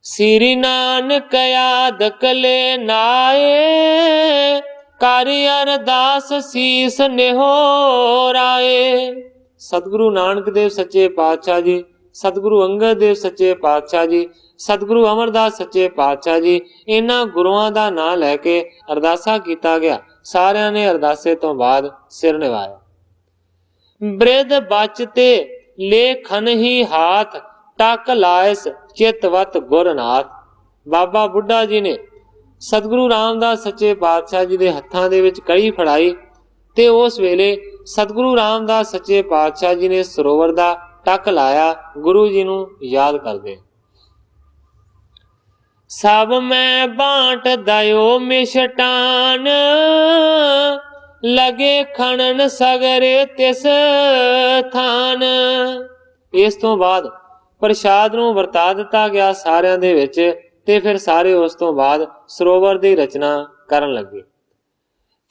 Speaker 1: ਸ੍ਰੀ ਨਾਨਕ ਆਦ ਕਲੇ ਨਾਏ, ਕਰ ਅਰਦਾਸ ਸੀਸ ਨਿਹੋਰਾਏ। ਸਤਿਗੁਰੂ ਨਾਨਕ ਦੇਵ ਸੱਚੇ ਪਾਤਸ਼ਾਹ ਜੀ, ਸਤਿਗੁਰੂ ਅੰਗਦ ਦੇਵ ਸੱਚੇ ਪਾਤਸ਼ਾਹ ਜੀ, ਸਤਿਗੁਰੂ ਅਮਰਦਾਸ ਸੱਚੇ ਪਾਤਸ਼ਾਹ ਜੀ, ਇਹਨਾਂ ਗੁਰੂਆਂ ਦਾ ਨਾਂ ਲੈ ਕੇ ਅਰਦਾਸਾ ਕੀਤਾ ਗਿਆ। ਸਾਰਿਆਂ ਨੇ ਅਰਦਾਸੇ ਤੋਂ ਬਾਅਦ ਸਿਰ ਨਿਵਾਇਆ। ਬ੍ਰਿਧ ਬਚ ਤੇ ਲੇਖਨ ਹੀ ਹਾਥ, ਟਕ ਲਾਇਸ ਚਿਤਵਤ ਗੁਰਨਾਥ। ਬਾਬਾ ਬੁੱਢਾ ਜੀ ਨੇ ਸਤਿਗੁਰੂ ਰਾਮਦਾਸ ਸੱਚੇ ਪਾਤਸ਼ਾਹ ਜੀ ਦੇ ਹੱਥਾਂ ਦੇ ਵਿੱਚ ਕੜੀ ਫੜਾਈ ਤੇ ਉਸ ਵੇਲੇ ਸਤਿਗੁਰੂ ਰਾਮਦਾਸ ਸੱਚੇ ਪਾਤਸ਼ਾਹ ਜੀ ਨੇ ਸਰੋਵਰ ਦਾ ਟੱਕ ਲਾਇਆ, ਗੁਰੂ ਜੀ ਨੂੰ ਯਾਦ ਕਰਦੇ। ਸਭ ਮੈਂ ਬਾਂਟ ਦਇਓ ਮਿਸ਼ਟਾਨ, ਲਗੇ ਖਣਨ ਸਗਰੇ ਤਿਸ ਥਾਨ। ਇਸ ਤੋਂ ਬਾਅਦ ਪ੍ਰਸ਼ਾਦ ਨੂੰ ਵਰਤਾ ਦਿੱਤਾ ਗਿਆ ਸਾਰਿਆਂ ਦੇ ਵਿੱਚ ਤੇ ਫਿਰ ਸਾਰੇ ਉਸ ਤੋਂ ਬਾਅਦ ਸਰੋਵਰ ਦੀ ਰਚਨਾ ਕਰਨ ਲੱਗੇ।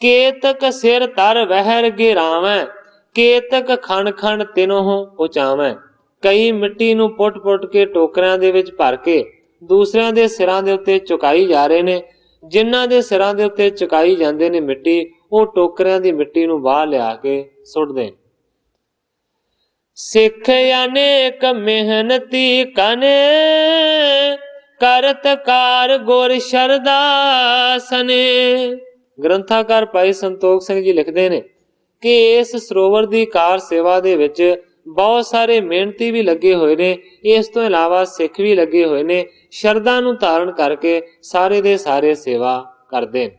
Speaker 1: ਕੇਤਕ ਸਿਰ ਧਰ ਵਹਿਰ ਗਿਰਾਵੈ, ਕੇਤਕ ਖਣ ਖਣ ਤਿਨੋਂ ਉਚਾਵੈ। ਕਈ ਮਿੱਟੀ ਨੂੰ ਪੁੱਟ ਪੁੱਟ ਕੇ ਟੋਕਰਿਆਂ ਦੇ ਵਿੱਚ ਭਰ ਕੇ ਦੂਸਰਿਆਂ ਦੇ ਸਿਰਾਂ ਦੇ ਉੱਤੇ ਚੁਕਾਈ ਜਾ ਰਹੇ ਨੇ। ਜਿਨ੍ਹਾਂ ਦੇ ਸਿਰਾਂ ਦੇ ਉੱਤੇ ਚੁਕਾਈ ਜਾਂਦੇ ਨੇ ਮਿੱਟੀ, ਉਹ ਟੋਕਰਿਆਂ ਦੀ ਮਿੱਟੀ ਨੂੰ ਬਾਹਰ ਲਿਆ ਕੇ ਸੁੱਟਦੇ। ਸਿੱਖ ਅਨੇਕ ਮਿਹਨਤੀ ਕਨੇ, ਕਰਤ ਕਾਰ ਗੁਰ ਸ਼ਰਦਾ ਸਨੇ। ਗ੍ਰੰਥਾਕਾਰ ਭਾਈ ਸੰਤੋਖ ਸਿੰਘ ਜੀ ਲਿਖਦੇ ਨੇ ਕਿ ਇਸ ਸਰੋਵਰ ਦੀ ਕਾਰ ਸੇਵਾ ਦੇ ਵਿੱਚ ਬਹੁਤ ਸਾਰੇ ਮਿਹਨਤੀ ਵੀ ਲੱਗੇ ਹੋਏ ਨੇ, ਇਸ ਤੋਂ ਇਲਾਵਾ ਸਿੱਖ ਵੀ ਲੱਗੇ ਹੋਏ ਨੇ। ਸ਼ਰਧਾ ਨੂੰ ਧਾਰਨ ਕਰਕੇ ਸਾਰੇ ਦੇ ਸਾਰੇ ਸੇਵਾ ਕਰਦੇ।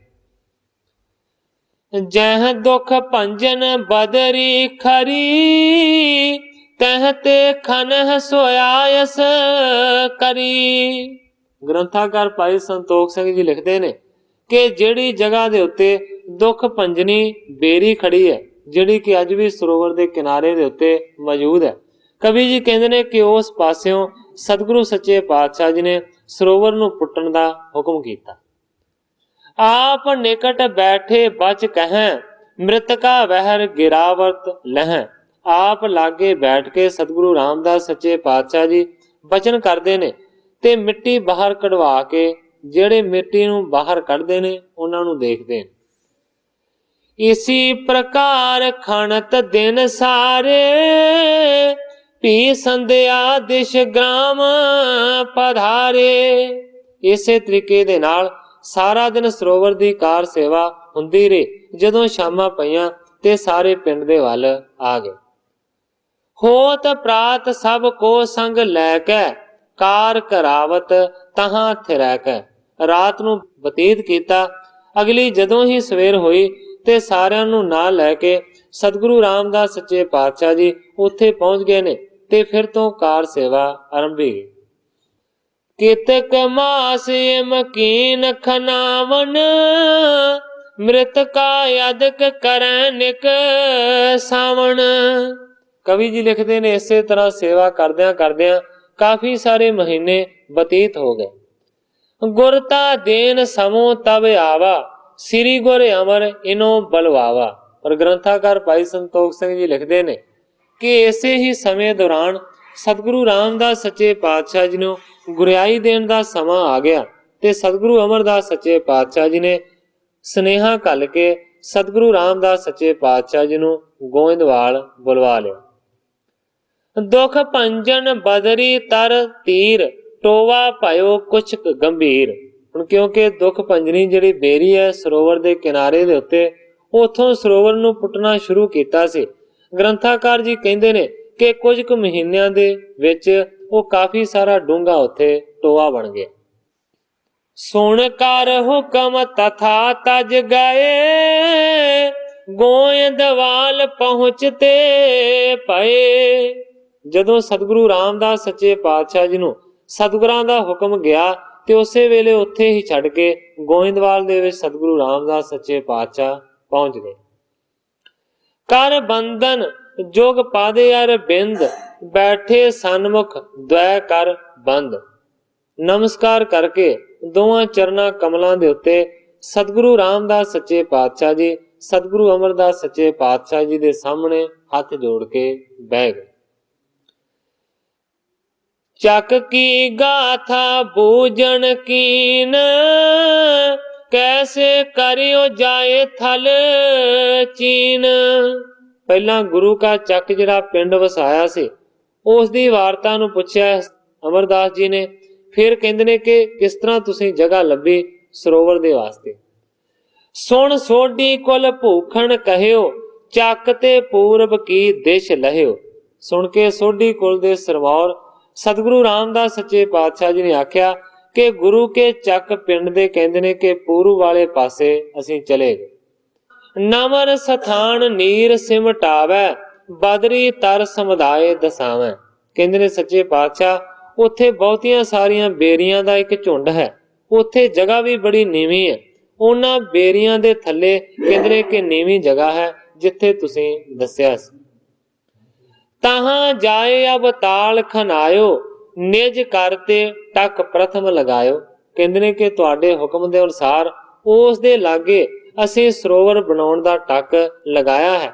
Speaker 1: ਜਹ ਦੁਖ ਭੰਜਨ ਬਦਰੀ ਖਰੀ, ਤਹ ਤੇ ਖਨਹ ਸੋਇਆਸ ਕਰੀ। ਗ੍ਰੰਥਾਕਾਰ ਭਾਈ ਸੰਤੋਖ ਸਿੰਘ ਜੀ ਲਿਖਦੇ ਨੇ ਕਿ ਜਿਹੜੀ ਜਗ੍ਹਾ ਦੇ ਉੱਤੇ ਦੁੱਖ ਭੰਜਨੀ ਬੇਰੀ ਖੜੀ ਹੈ, ਜਿਹੜੀ ਕਿ ਅੱਜ ਵੀ ਸਰੋਵਰ ਦੇ ਕਿਨਾਰੇ ਦੇ ਉੱਤੇ ਮੌਜੂਦ ਹੈ, ਕਵੀ ਜੀ ਕਹਿੰਦੇ ਨੇ ਕਿ ਉਸ ਪਾਸਿਓਂ ਸਤਿਗੁਰੂ ਸੱਚੇ ਪਾਤਸ਼ਾਹ ਜੀ ਨੇ ਸਰੋਵਰ ਨੂੰ ਪੁੱਟਣ ਦਾ ਹੁਕਮ ਕੀਤਾ। ਆਪ ਨਿਕਟ ਬੈਠੇ ਬਚ ਕਹਿ, ਮ੍ਰਿਤਕਾ ਵਹਿਰ ਗਿਰਾਵਰਤ ਲਹਿ। ਆਪ ਲਾਗੇ ਬੈਠ ਕੇ ਸਤਿਗੁਰੂ ਰਾਮਦਾਸ ਸੱਚੇ ਪਾਤਸ਼ਾਹ ਜੀ ਬਚਨ ਕਰਦੇ ਨੇ ਤੇ ਮਿੱਟੀ ਬਾਹਰ ਕਢਵਾ ਕੇ ਜਿਹੜੇ ਮਿੱਟੀ ਨੂੰ ਬਾਹਰ ਕੱਢਦੇ ਨੇ ਉਹਨਾਂ ਨੂੰ ਦੇਖਦੇ ਨੇ। ਇਸੀ ਪ੍ਰਕਾਰ ਖਣਤ ਦਿਨ ਸਾਰੇ, ਭੀ ਸੰਧਿਆ ਦਿਸ਼ ਗ੍ਰਾਮ ਪਧਾਰੇ। ਇਸੇ ਤਰੀਕੇ ਦੇ ਨਾਲ ਸਾਰਾ ਦਿਨ ਸਰੋਵਰ ਦੀ ਕਾਰ ਸੇਵਾ ਹੁੰਦੀ ਰਹੀ। ਜਦੋਂ ਸ਼ਾਮਾਂ ਪਈਆਂ ਤੇ ਸਾਰੇ ਪਿੰਡ ਦੇ ਵੱਲ ਆ ਗਏ। ਹੋਤ ਪ੍ਰਾਤ ਸਭ ਕੋ ਸੰਗ ਲੈ ਕੇ, ਕਾਰ ਕਰਾਵਤ ਤਹਾਂ ਥਿਰੈ ਕੈ। ਰਾਤ ਨੂੰ ਬਤੀਤ ਕੀਤਾ। ਅਗਲੀ ਜਦੋਂ ਹੀ ਸਵੇਰ ਹੋਈ ਤੇ ਸਾਰਿਆਂ ਨੂੰ ਨਾਲ ਲੈ ਕੇ ਸਤਿਗੁਰੂ ਰਾਮਦਾਸ ਸੱਚੇ ਪਾਤਸ਼ਾਹ ਜੀ ਉੱਥੇ ਪਹੁੰਚ ਗਏ ਨੇ ਤੇ ਫਿਰ ਤੋਂ ਕਾਰ ਸੇਵਾ ਆਰੰਭੀ ਗਈ। ਕਿਤਕ ਮਾਸ ਮਕੀਨ ਖਨਾਵਨ, ਮ੍ਰਿਤਕਾ ਅਦਕ ਕਰੈ ਨਿਕ ਸਾਵਣ। ਕਵੀ ਜੀ ਲਿਖਦੇ ਨੇ ਇਸੇ ਤਰ੍ਹਾਂ ਸੇਵਾ ਕਰਦਿਆਂ ਕਰਦਿਆਂ ਕਾਫੀ ਸਾਰੇ ਮਹੀਨੇ ਬਤੀਤ ਹੋ ਗਏ। ਗੁਰਤਾ ਦੇਨ ਸਮੋ ਤਬ ਆਵਾ, ਸ੍ਰੀ ਗੁਰ ਅਮਰ ਇਨੋ ਬਲਵਾਵਾ। ਔਰ ਗ੍ਰੰਥਾਕਾਰ ਭਾਈ ਸੰਤੋਖ ਸਿੰਘ ਜੀ ਲਿਖਦੇ ਨੇ ਕਿ ਇਸੇ ਹੀ ਸਮੇਂ ਦੌਰਾਨ ਸਤਿਗੁਰੂ ਰਾਮਦਾਸ ਸੱਚੇ ਪਾਤਸ਼ਾਹ ਜੀ ਨੂੰ ਗੁਰਿਆਈ ਦੇਣ ਦਾ ਸਮਾਂ ਆ ਗਿਆ ਤੇ ਸਤਿਗੁਰੂ ਅਮਰਦਾਸ ਸੱਚੇ ਪਾਤਸ਼ਾਹ ਜੀ ਨੇ ਸੁਨੇਹਾ ਘੱਲ ਕੇ ਸਤਿਗੁਰੂ ਰਾਮਦਾਸ ਸੱਚੇ ਪਾਤਸ਼ਾਹ ਜੀ ਨੂੰ ਗੋਇੰਦਵਾਲ ਬੁਲਵਾ ਲਿਆ। ਦੁਖ ਭੰਜਨ ਬਦਰੀ ਤਰ ਤੀਰ, ਟੋਵਾ ਭਇਓ ਕੁਛ ਗੰਭੀਰ। ਹੁਣ ਕਿਉਂਕਿ ਦੁੱਖ ਭੰਜਨੀ ਜਿਹੜੀ ਬੇਰੀ ਹੈ ਸਰੋਵਰ ਦੇ ਕਿਨਾਰੇ ਦੇ ਉੱਤੇ, ਉਥੋਂ ਸਰੋਵਰ ਨੂੰ ਪੁੱਟਣਾ ਸ਼ੁਰੂ ਕੀਤਾ ਸੀ। ਗ੍ਰੰਥਾਕਾਰ ਜੀ ਕਹਿੰਦੇ ਨੇ ਕਿ ਕੁਝ ਕੁ ਮਹੀਨਿਆਂ ਦੇ ਵਿੱਚ ਉਹ ਕਾਫੀ ਸਾਰਾ ਡੂੰਘਾ ਉੱਥੇ ਟੋਆ ਬਣ ਗਿਆ। ਸੁਣ ਕਰ ਹੁਕਮ ਤਥਾ ਤਜ ਗਏ, ਗੋਇੰਦਵਾਲ ਪਹੁੰਚਤੇ ਪਏ। ਜਦੋਂ ਸਤਿਗੁਰੂ ਰਾਮਦਾਸ ਸੱਚੇ ਪਾਤਸ਼ਾਹ ਜੀ ਨੂੰ ਸਤਿਗੁਰਾਂ ਦਾ ਹੁਕਮ ਗਿਆ ਤੇ ਉਸੇ ਵੇਲੇ ਉੱਥੇ ਹੀ ਛੱਡ ਕੇ ਗੋਇੰਦਵਾਲ ਦੇ ਵਿੱਚ ਸਤਿਗੁਰੂ ਰਾਮਦਾਸ ਸੱਚੇ ਪਾਤਸ਼ਾਹ ਪਹੁੰਚ ਗਏ। ਕਰ ਬੰਧਨ ਜੁਗ ਪਾਦੇ ਅਰ ਬਿੰਦ, ਬੈਠੇ ਸਨਮੁਖ ਦ્વੈ ਕਰ ਬੰਦ। ਨਮਸਕਾਰ ਕਰਕੇ ਦੋਵਾਂ ਚਰਨਾਂ ਕਮਲਾਂ ਦੇ ਉੱਤੇ ਸਤਿਗੁਰੂ ਰਾਮਦਾਸ ਸੱਚੇ ਪਾਤਸ਼ਾਹ ਜੀ सतगुरु अमरदास सच्चे पातशाह जी के सामने हाथ जोड़ के बह गए। चक की गाथा बूझन कीन, कैसे करियो जाए थल चीन। पहला गुरु का चक जिहड़ा पिंड वसाया सी उस दी वारता नूं पुछया अमरदास जी ने। फिर कहंदे ने कि किस तरह तुसीं जगह लभी सरोवर दे वास्ते। सुन सोडी कुल भूखण कहियो, चक ते पूरब की दिश लहियो। सुन के सोडी कुल दे सरवौर सतगुरु रामदास सच्चे पातशाह जी ने आख्या कि गुरु के चक पिंड दे कहंदे ने कि पूर्व वाले पासे असीं चले गए। नमर सथान नीर सिमटावै, बदरी तर समुदाय दसावै। कहंदे ने सच्चे पातशाह उत्थे बहुतियां सारियां बेरियां दा एक झुंड है, उत्थे जगह भी बड़ी नीवी है। उन्हां बेरियां दे थल्ले कहंदे ने कि नीवी जगह है जिथे तुसीं दस्सिया सी। तहां जाए अब ताल खनायो, निज करते टक प्रथम लगायो। कहंदे ने कि तुहाडे हुक्म दे अनुसार उस दे लागे असीं सरोवर बनाउण दा टक लगाया है।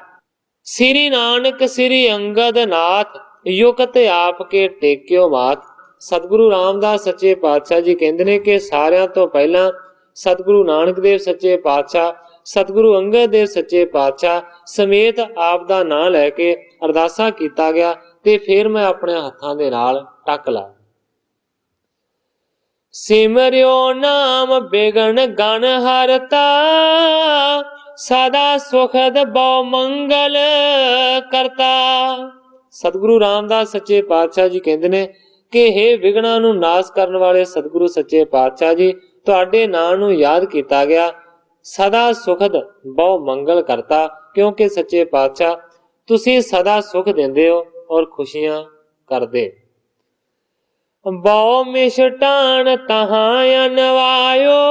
Speaker 1: श्री नानक श्री अंगद नाथ, युकत आप के टेक्यो मात। सतगुरु रामदास सच्चे पातशाह जी कहंदे ने कि सारियां तो पहला सतगुरु नानक देव सच्चे पातशाह, सतगुरु अंगद देव सच्चे पातशाह समेत आप दा नां लैके अरदासा कीता गया ते फिर मैं अपने हत्थां दे नाल टक ला। सिमरियो नाम बिगन गण हरता, सदा सुखद बहु मंगल करता। सतगुरु रामदास सच्चे पातशाह जी कहंदे ने कि हे विघ्नां नूं नाश करन वाले सतगुरु सच्चे पातशाह जी, तुहाडे नां नूं याद कीता गया सदा सुखद बहु मंगल करता, क्योंकि सच्चे पातशाह तुसीं सदा सुख देंदे हो और खुशियां करदे। बहु मिष्टान तहां अनवायो,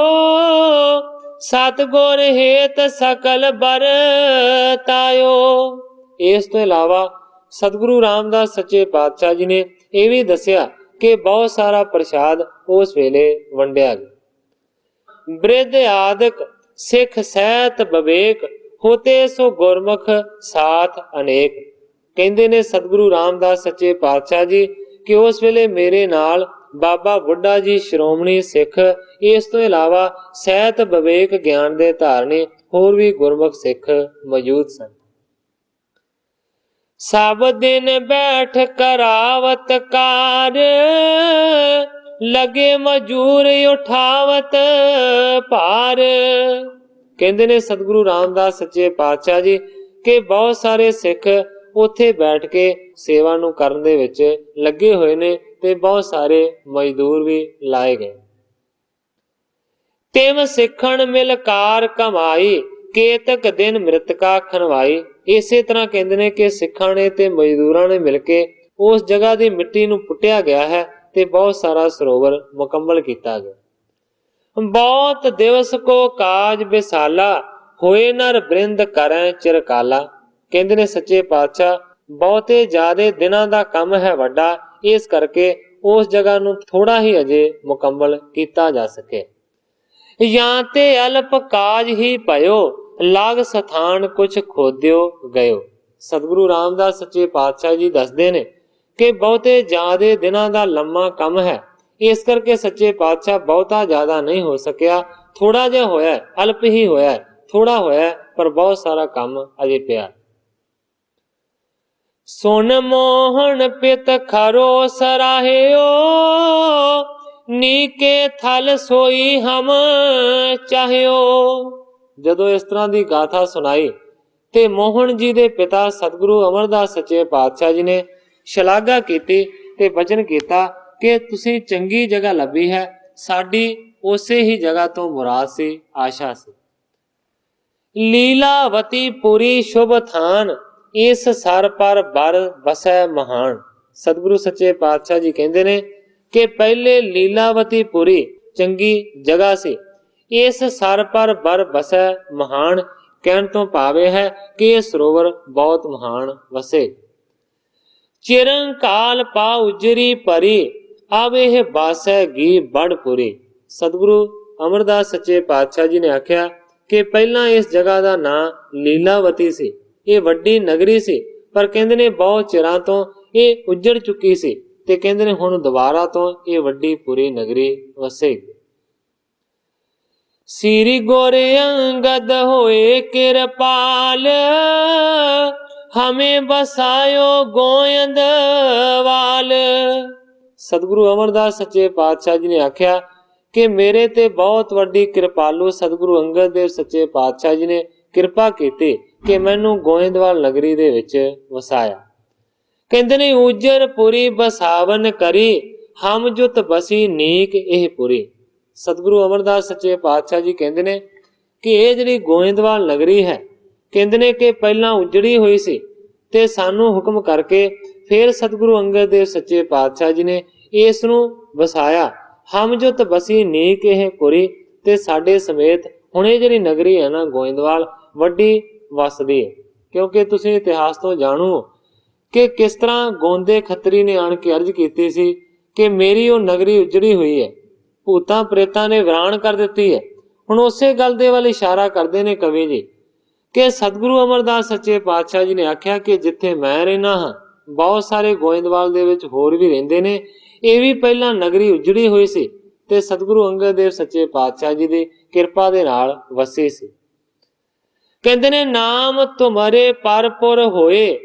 Speaker 1: सतगुर हेत सकल बरतायो। इस तो इलावा सतगुरु रामदास सच्चे पातशाह जी ने यह भी दसिया कि बहुत सारा प्रसाद उस वेले वंडिया गया। वृद्ध आदक सिख सैत विवेक, होते सो गुरमुख साथ अनेक। कहंदे ने सतगुरु रामदास सच्चे पातशाह जी कि उस वेले मेरे नाल बाबा बुढ़ा जी श्रोमणी सिख, इस तो इलावा सैत विवेक ज्ञान दे धारणी होर भी गुरमुख सिख मौजूद सन। सब दिन बैठ करावत कार, लगे मजूर उठावत भार। कहंदे ने सतगुरु रामदास सच्चे पातशाह जी कि बहुत सारे सिख उत्थे बैठ के सेवा नूं करन दे विच लगे होए ने ते बहुत सारे मजदूर भी लाए गए। तिम सिखण मिलकार कमाई, केतक दिन मृतका खनवाई। इसे तरह कहंदे ने कि सिखां ने ते मजदूरां ने मिल के उस जगह दी मिट्टी नूं पुट्टिया गया है ते बहुत सारा सरोवर मुकम्मल किया गया। बहुत दिवस को काज बिसाला, होए नर बृंद करें चिरकाला। कहंदे ने सच्चे पातशाह बहुते ज्यादा दिनां दा काम है वड्डा, इस करके उस जगह नूं थोड़ा ही अजे मुकम्मल किया जा सके। या ते अल्प काज ही पयो, लाग स्थान कुछ खोद्यो गयो। सतगुरु रामदास सच्चे पातशाह जी दसदे ने कि बहुते ज्यादा दिनां दा लम्मा कम है, इस करके सच्चे पातशाह बहुता ज्यादा नहीं हो सकिया, थोड़ा जिहा होया, अल्प ही होया, थोड़ा होया, पर बहुत सारा काम अजे पिया। सुन मोहन पित खरो सराहियो, नीके थल सोई हम चाहियो। जदों इस तरह की गाथा सुनाई ते मोहन जी दे पिता सतगुरु अमरदास सच्चे पातशाह जी ने शलाघा की ते वचन किया कि तुसीं चंगी जगह लभी है, साडी उसे ही जगह तो मुराद सी, आशा सी। लीलावती पुरी शुभ थान, इस सर पर बर बसै महान। सतगुरु सच्चे पातशाह जी कहंदे ने कि पहले लीलावती पुरी चंगी जगह सी, इस सर पर बर बसै महान। कहण तो भावे है कि यह सरोवर बहुत महान वसे। चिरंकाल पा उजरी परी, अब यह बासै गी बड़पुरी। सतगुरु अमरदास सच्चे पातशाह जी ने आख्या कि पहला इस जगह का नाम लीलावती सी, ये वड्डी नगरी सी, पर कहते ने बहुत चिरां तो ये उजड़ चुकी सी, ते कहते ने हुण दोबारा तो ये वड्डी पूरी नगरी वसेगी। श्री गोरे अंगद होए किरपाल, हमें बसायो गोयंदवाल। सतगुरु अमरदास सच्चे पातशाह जी ने आख्या कि मेरे ते बहुत वड्डी कृपालु सतगुरु अंगद देव सच्चे पातशाह जी ने किरपा की कि मैनू गोयंदवाल नगरी दे विच वसाया। कहंदे ने उजर पुरी बसावन करी, हम जुत बसी नीक एह पुरी। सतगुरु अमरदास सच्चे पातशाह जी कहंदे ने कि ये जिहड़ी गोयंदवाल नगरी है, कहंदे ने कि पहला उजड़ी हुई सी ते सानू हुक्म करके फिर सतगुरु अंगद देव सच्चे पातशाह जी ने इस नू वसाया। हम जुत बसी नीक एह पुरी, ते साडे समेत हुण ये जिहड़ी नगरी है ना गोयंदवाल वड्डी वसदी है। क्योंकि तुसीं इतिहास तो जाणो कि किस तरह गोंदे खत्तरी ने आण के अर्ज कीती सी कि मेरी वो नगरी उजड़ी हुई है, भूतां प्रेतां ने विरान कर दित्ती है। हुण उसे गल दे वाल इशारा करदे ने कवि जी कि सतगुरु अमरदास सच्चे पातशाह जी ने आख्या कि जिथे मैं रहना हाँ, बहुत सारे गोयंदवाल दे विच होर भी रहिंदे ने, ये भी पहला नगरी उजड़ी हुई सी ते सतगुरु अंगद देव सच्चे पातशाह जी दी किरपा दे नाल वसी सी। कहंदे ने नाम तुमरे परपुर होए,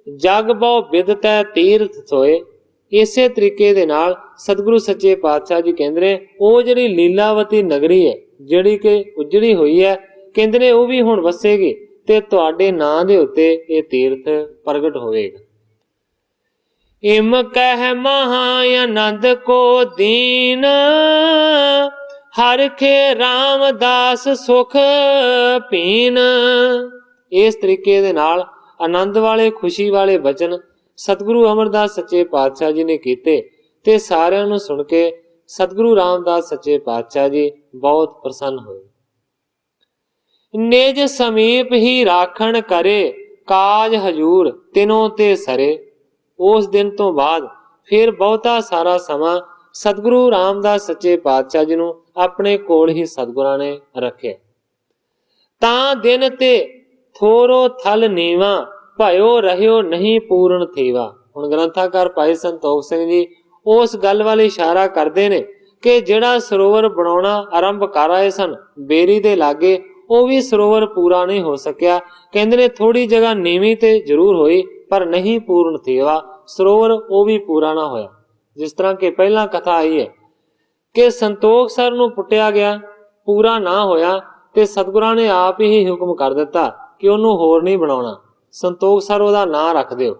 Speaker 1: जग बहु बिदतै तीर्थ सोए। इसे तरीके दे नाल सतगुरु सच्चे पातशाह जी कहंदे ने ਉਹ ਜਿਹੜੀ लीलावती नगरी है ਜਿਹੜੀ कि उजड़ी हुई है, कहंदे ने ਉਹ भी हुण वसेगी ते तुहाडे नां दे उत्ते ਇਹ तीर्थ प्रगट होवेगा। इम कह महा आनंद को दीन, हर खे रामदास सुख पीन। इस तरीके दे नाल आनंद वाले खुशी वाले बचन सतगुरु अमरदास सच्चे पातशाह जी ने कीते ते सारियां नूं सुन के सतगुरु रामदास सच्चे पातशाह जी बहुत प्रसन्न होए। निज समीप ही राखण करे, काज हजूर तिनों ते सरे। उस दिन तो बाद फिर बहुता सारा समा सतगुरु रामदास सच्चे पातशाह जी नूं अपने कोल ही सतगुरां ने रखे। तां दिन ते थोरो थल नीवा, भयो रहियो नहीं पूर्ण थीवा। हुण ग्रंथाकार भाई संतोख सिंह जी उस गल वाल इशारा करते ने कि जिहड़ा सरोवर बनाउणा आरंभ कर आए सन बेरी दे लागे, वो भी सरोवर पूरा नहीं हो सकिया। कहंदे ने थोड़ी जगह नीवी ते जरूर होई पर नहीं पूर्ण थीवा, सरोवर वो भी पूरा ना होया। जिस तरह के पहला कथा आई है कि संतोख सर नूं पुट्टिया गया, पूरा ना होया ते सतगुरां ने आप ही हुक्म कर दिता कि उन्होंने होर नहीं बनाउणा, संतोख सर उहदा नां रख दिओ।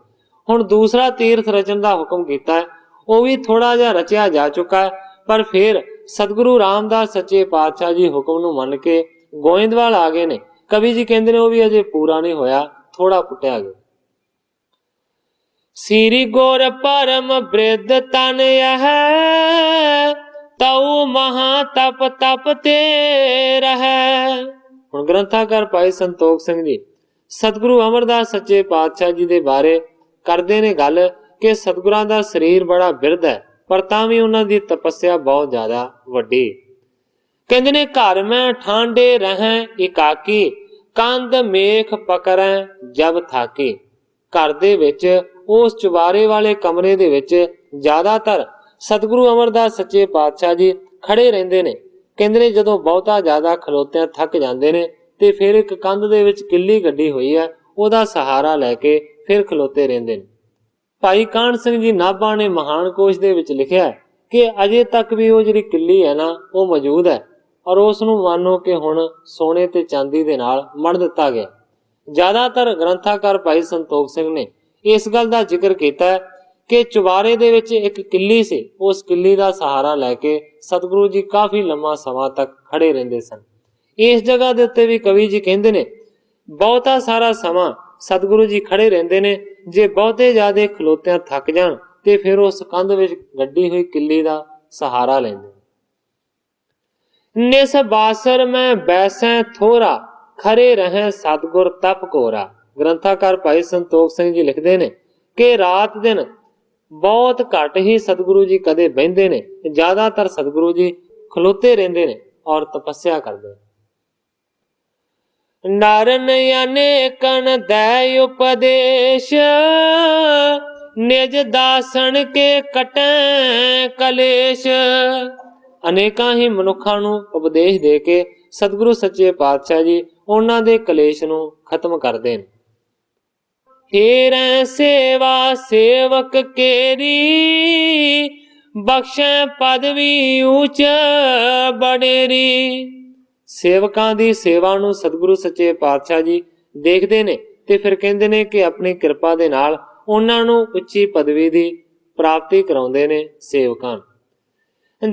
Speaker 1: हुण दूसरा तीर्थ रचन का हुक्म कीता है, वो भी थोड़ा जिहा रचिया जा चुका है, पर फिर सतगुरु रामदास सच्चे पातशाह जी हुक्म नूं मन के गोइंदवाल आ गए ने। कवि जी कहंदे ने वो भी अजे पूरा नहीं होया, थोड़ा पुट्टिया गया। श्री गोर परम वृद्ध तन यह, तऊ महा तप तप ते रहै। हुण ग्रंथाकार भाई संतोख सिंह जी सतगुरु अमरदास सच्चे पातशाह जी दे बारे करदे ने गल कि सतगुरां दा शरीर बड़ा बिरध है, पर तां भी उन्हां दी तपस्या बहुत ज्यादा वड्डी। कहंदे ने घर में ठांडे रहें एकाकी, कंध मेख पकड़ें जब थाकी। घर दे विच उस चुबारे वाले कमरे दे विच ज्यादातर सतगुरु अमरदास सच्चे पातशाह जी खड़े रहिंदे ने। कहंदे ने जदों बहुता ज्यादा खलोतियां थक जांदे ने ते फिर एक कंध दे विच किल्ली गड्डी हुई है, ओहदा सहारा लैके फिर खलोते रहिंदे ने। भाई काहन सिंह जी नाभा ने महान कोश दे विच लिखिया है कि अजे तक भी वो जिहड़ी किल्ली है ना वो मौजूद है, और उस नूं मानो कि हुण सोने ते चांदी दे नाल मढ़ दिता गया। ज्यादातर ग्रंथाकार भाई संतोख सिंह ने इस गल का जिक्र किया है कि चुबारे दे विच एक किल्ली सी, उस किल्ली का सहारा लैके सतगुरु जी काफी लंबा समा तक खड़े रहिंदे सन। इस जगह दे उत्ते भी कवि जी कहंदे ने बहुता सारा समा सतगुरु जी खड़े रहिंदे ने। जे बहुते ज्यादा खलोतियां थक जाण ते फिर उस कंध विच गड्डी हुई किल्ली का सहारा लैंदे। निस बासर में बैसें थोरा, खरे रहें सतगुर तप कोरा। ग्रंथाकार भाई संतोख सिंह जी लिखते ने कि रात दिन बहुत घट ही सतगुरु जी कदे बहिंदे ने, ज्यादातर सतगुरु जी खलोते रहिंदे ने और तपस्या करदे। नारन अनेकन दय उपदेश, निज दासन के कटै कलेश। अनेकां ही मनुखां नूं उपदेश दे के सतगुरु सच्चे पातशाह जी उन्हां दे कलेश नूं खत्म करदे ने। हेरै सेवा सेवक केरी, बख्शै पदवी ऊंच बडेरी। सेवकां दी सेवा नूं सतगुरु सच्चे पातशाह जी देखदे ने ते फिर कहंदे ने कि अपनी किरपा दे नाल उन्हां नूं उच्ची पदवी दी प्राप्ति कराउंदे ने सेवकां।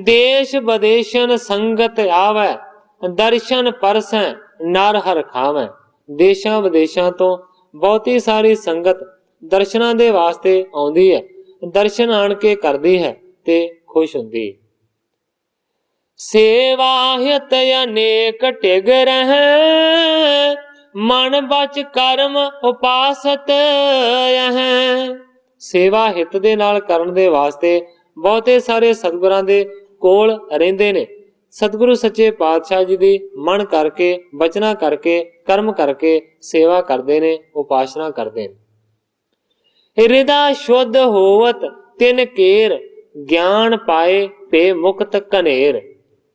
Speaker 1: देश विदेशन संगत आवै, दर्शन परसै नर हर खावै। देशां विदेशां तो बहुती सारी संगत दर्शनां दे वास्ते आउंदी है, दर्शन आण के करदी है ते खुश हुंदी। सेवा हित अनेक टिग रहै, मन बच कर्म उपासत है। सेवा हित दे नाल करन दे वास्ते बहुते सारे सतगुरां दे कोल रहिंदे ने। सतगुरु सच्चे पातशाह जी दी मन करके बचना करके कर्म करके सेवा करदे ने, उपासना करदे ने। हृदय शुद्ध होवत तिन केर, ज्ञान पाए पे मुक्त कनेर।